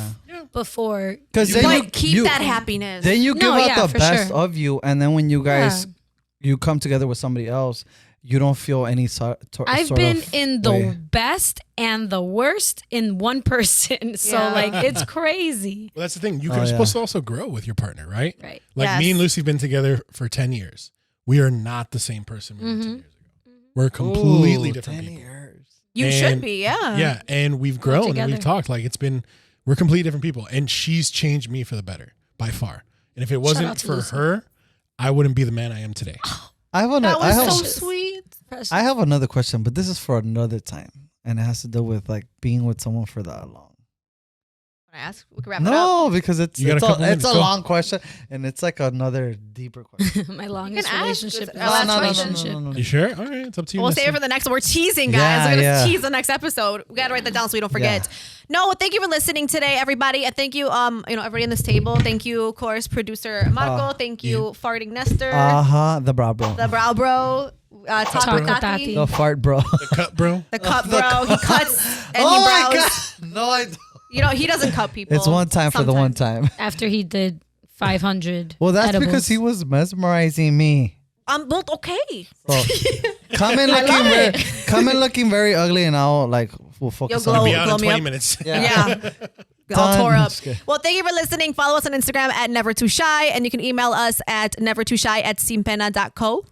Speaker 3: before.
Speaker 2: Because
Speaker 1: But keep that happiness.
Speaker 2: Then you give
Speaker 3: No,
Speaker 2: out
Speaker 3: yeah,
Speaker 2: the
Speaker 3: for
Speaker 2: best
Speaker 3: sure.
Speaker 2: of you, and then when you guys
Speaker 3: Yeah.
Speaker 2: you come together with somebody else, you don't feel any
Speaker 3: I've
Speaker 2: sort
Speaker 3: been
Speaker 2: of
Speaker 3: in the
Speaker 2: way.
Speaker 3: best and the worst in one person. So
Speaker 1: Yeah.
Speaker 3: like it's crazy.
Speaker 4: Well, that's the thing.
Speaker 2: Oh,
Speaker 4: You're
Speaker 2: yeah.
Speaker 4: supposed to also grow with your partner, right?
Speaker 3: Right.
Speaker 4: Like me
Speaker 1: Yes.
Speaker 4: and Lucy have been together for 10 years. We are not the same person we were 10 years ago. We're completely
Speaker 2: Ooh,
Speaker 4: different
Speaker 2: 10
Speaker 4: people.
Speaker 2: years.
Speaker 1: You
Speaker 4: And-
Speaker 1: should be, yeah.
Speaker 4: Yeah, and we've grown and
Speaker 3: together.
Speaker 4: we've talked. Like we're completely different people, and she's changed me for the better by far. And if it
Speaker 3: out
Speaker 4: wasn't
Speaker 3: to
Speaker 4: for
Speaker 3: Lucy.
Speaker 4: her, I wouldn't be the man I am today.
Speaker 2: I have
Speaker 1: That
Speaker 2: I
Speaker 1: was
Speaker 2: have
Speaker 1: so
Speaker 3: Precious.
Speaker 1: sweet.
Speaker 2: I have another question, but this is for another time, and it has to do with like being with someone for that long.
Speaker 1: I ask, we can wrap it up.
Speaker 2: No, because
Speaker 4: You got a couple
Speaker 2: it's
Speaker 4: minutes,
Speaker 2: a
Speaker 4: go.
Speaker 2: long question, and it's like another deeper question.
Speaker 3: My longest
Speaker 1: ask.
Speaker 3: relationship.
Speaker 1: It's our last
Speaker 2: no,
Speaker 1: relationship.
Speaker 2: no.
Speaker 4: You sure? All right, it's up to you.
Speaker 1: We'll
Speaker 4: Mister.
Speaker 1: save it for the next one. We're teasing, guys.
Speaker 2: Yeah,
Speaker 1: We're going to
Speaker 2: yeah.
Speaker 1: tease the next episode. We got to write that down so we don't forget. No, thank you for listening today, everybody. And thank you, everybody on this table. Thank you, of course, producer Marco. Thank you, farting Nestor.
Speaker 2: The bra bro,
Speaker 1: The brow bro. Taco
Speaker 3: Taco
Speaker 1: Tati.
Speaker 3: Tati.
Speaker 2: the fart bro.
Speaker 4: The cut, bro.
Speaker 1: The cut bro. He cuts and
Speaker 2: Oh
Speaker 1: he
Speaker 2: my
Speaker 1: brows.
Speaker 2: god! No, I don't.
Speaker 1: You know, he doesn't cut people.
Speaker 2: It's one time for the one
Speaker 1: Sometimes.
Speaker 2: time.
Speaker 3: After he did 500.
Speaker 2: Well, that's
Speaker 3: edibles.
Speaker 2: because he was mesmerizing me.
Speaker 1: Well, okay.
Speaker 2: So, come in looking
Speaker 1: love
Speaker 2: very,
Speaker 1: it.
Speaker 2: come in looking very ugly, and I'll like we'll focus
Speaker 1: glow.
Speaker 2: on
Speaker 4: Be
Speaker 2: it.
Speaker 4: out
Speaker 1: Glow
Speaker 4: in
Speaker 1: me
Speaker 4: 20
Speaker 1: up.
Speaker 4: minutes.
Speaker 1: Yeah. All
Speaker 2: Done.
Speaker 1: tore up.
Speaker 2: Just kidding.
Speaker 1: Well, thank you for listening. Follow us on Instagram at Never Too Shy, and you can email us at nevertooshy@simpena.co.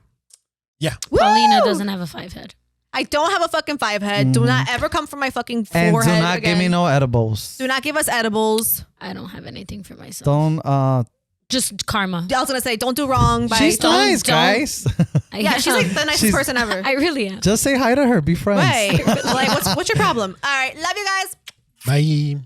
Speaker 4: Yeah.
Speaker 3: Paulina
Speaker 1: Woo!
Speaker 3: doesn't have a 5 head.
Speaker 1: I don't have a fucking 5 head. Do not ever come from my fucking
Speaker 2: And
Speaker 1: forehead
Speaker 2: do not
Speaker 1: again.
Speaker 2: give me no edibles.
Speaker 1: Do not give us edibles.
Speaker 3: I don't have anything for myself.
Speaker 2: Don't.
Speaker 3: Just karma.
Speaker 1: I was gonna say, don't do wrong by.
Speaker 2: She's nice,
Speaker 3: don't-
Speaker 2: guys.
Speaker 1: Yeah, she's like the nicest
Speaker 2: She's-
Speaker 1: person ever.
Speaker 3: I really am.
Speaker 2: Just say hi to her. Be friends.
Speaker 1: Right. Like, what's your problem? All right. Love you guys.
Speaker 4: Bye.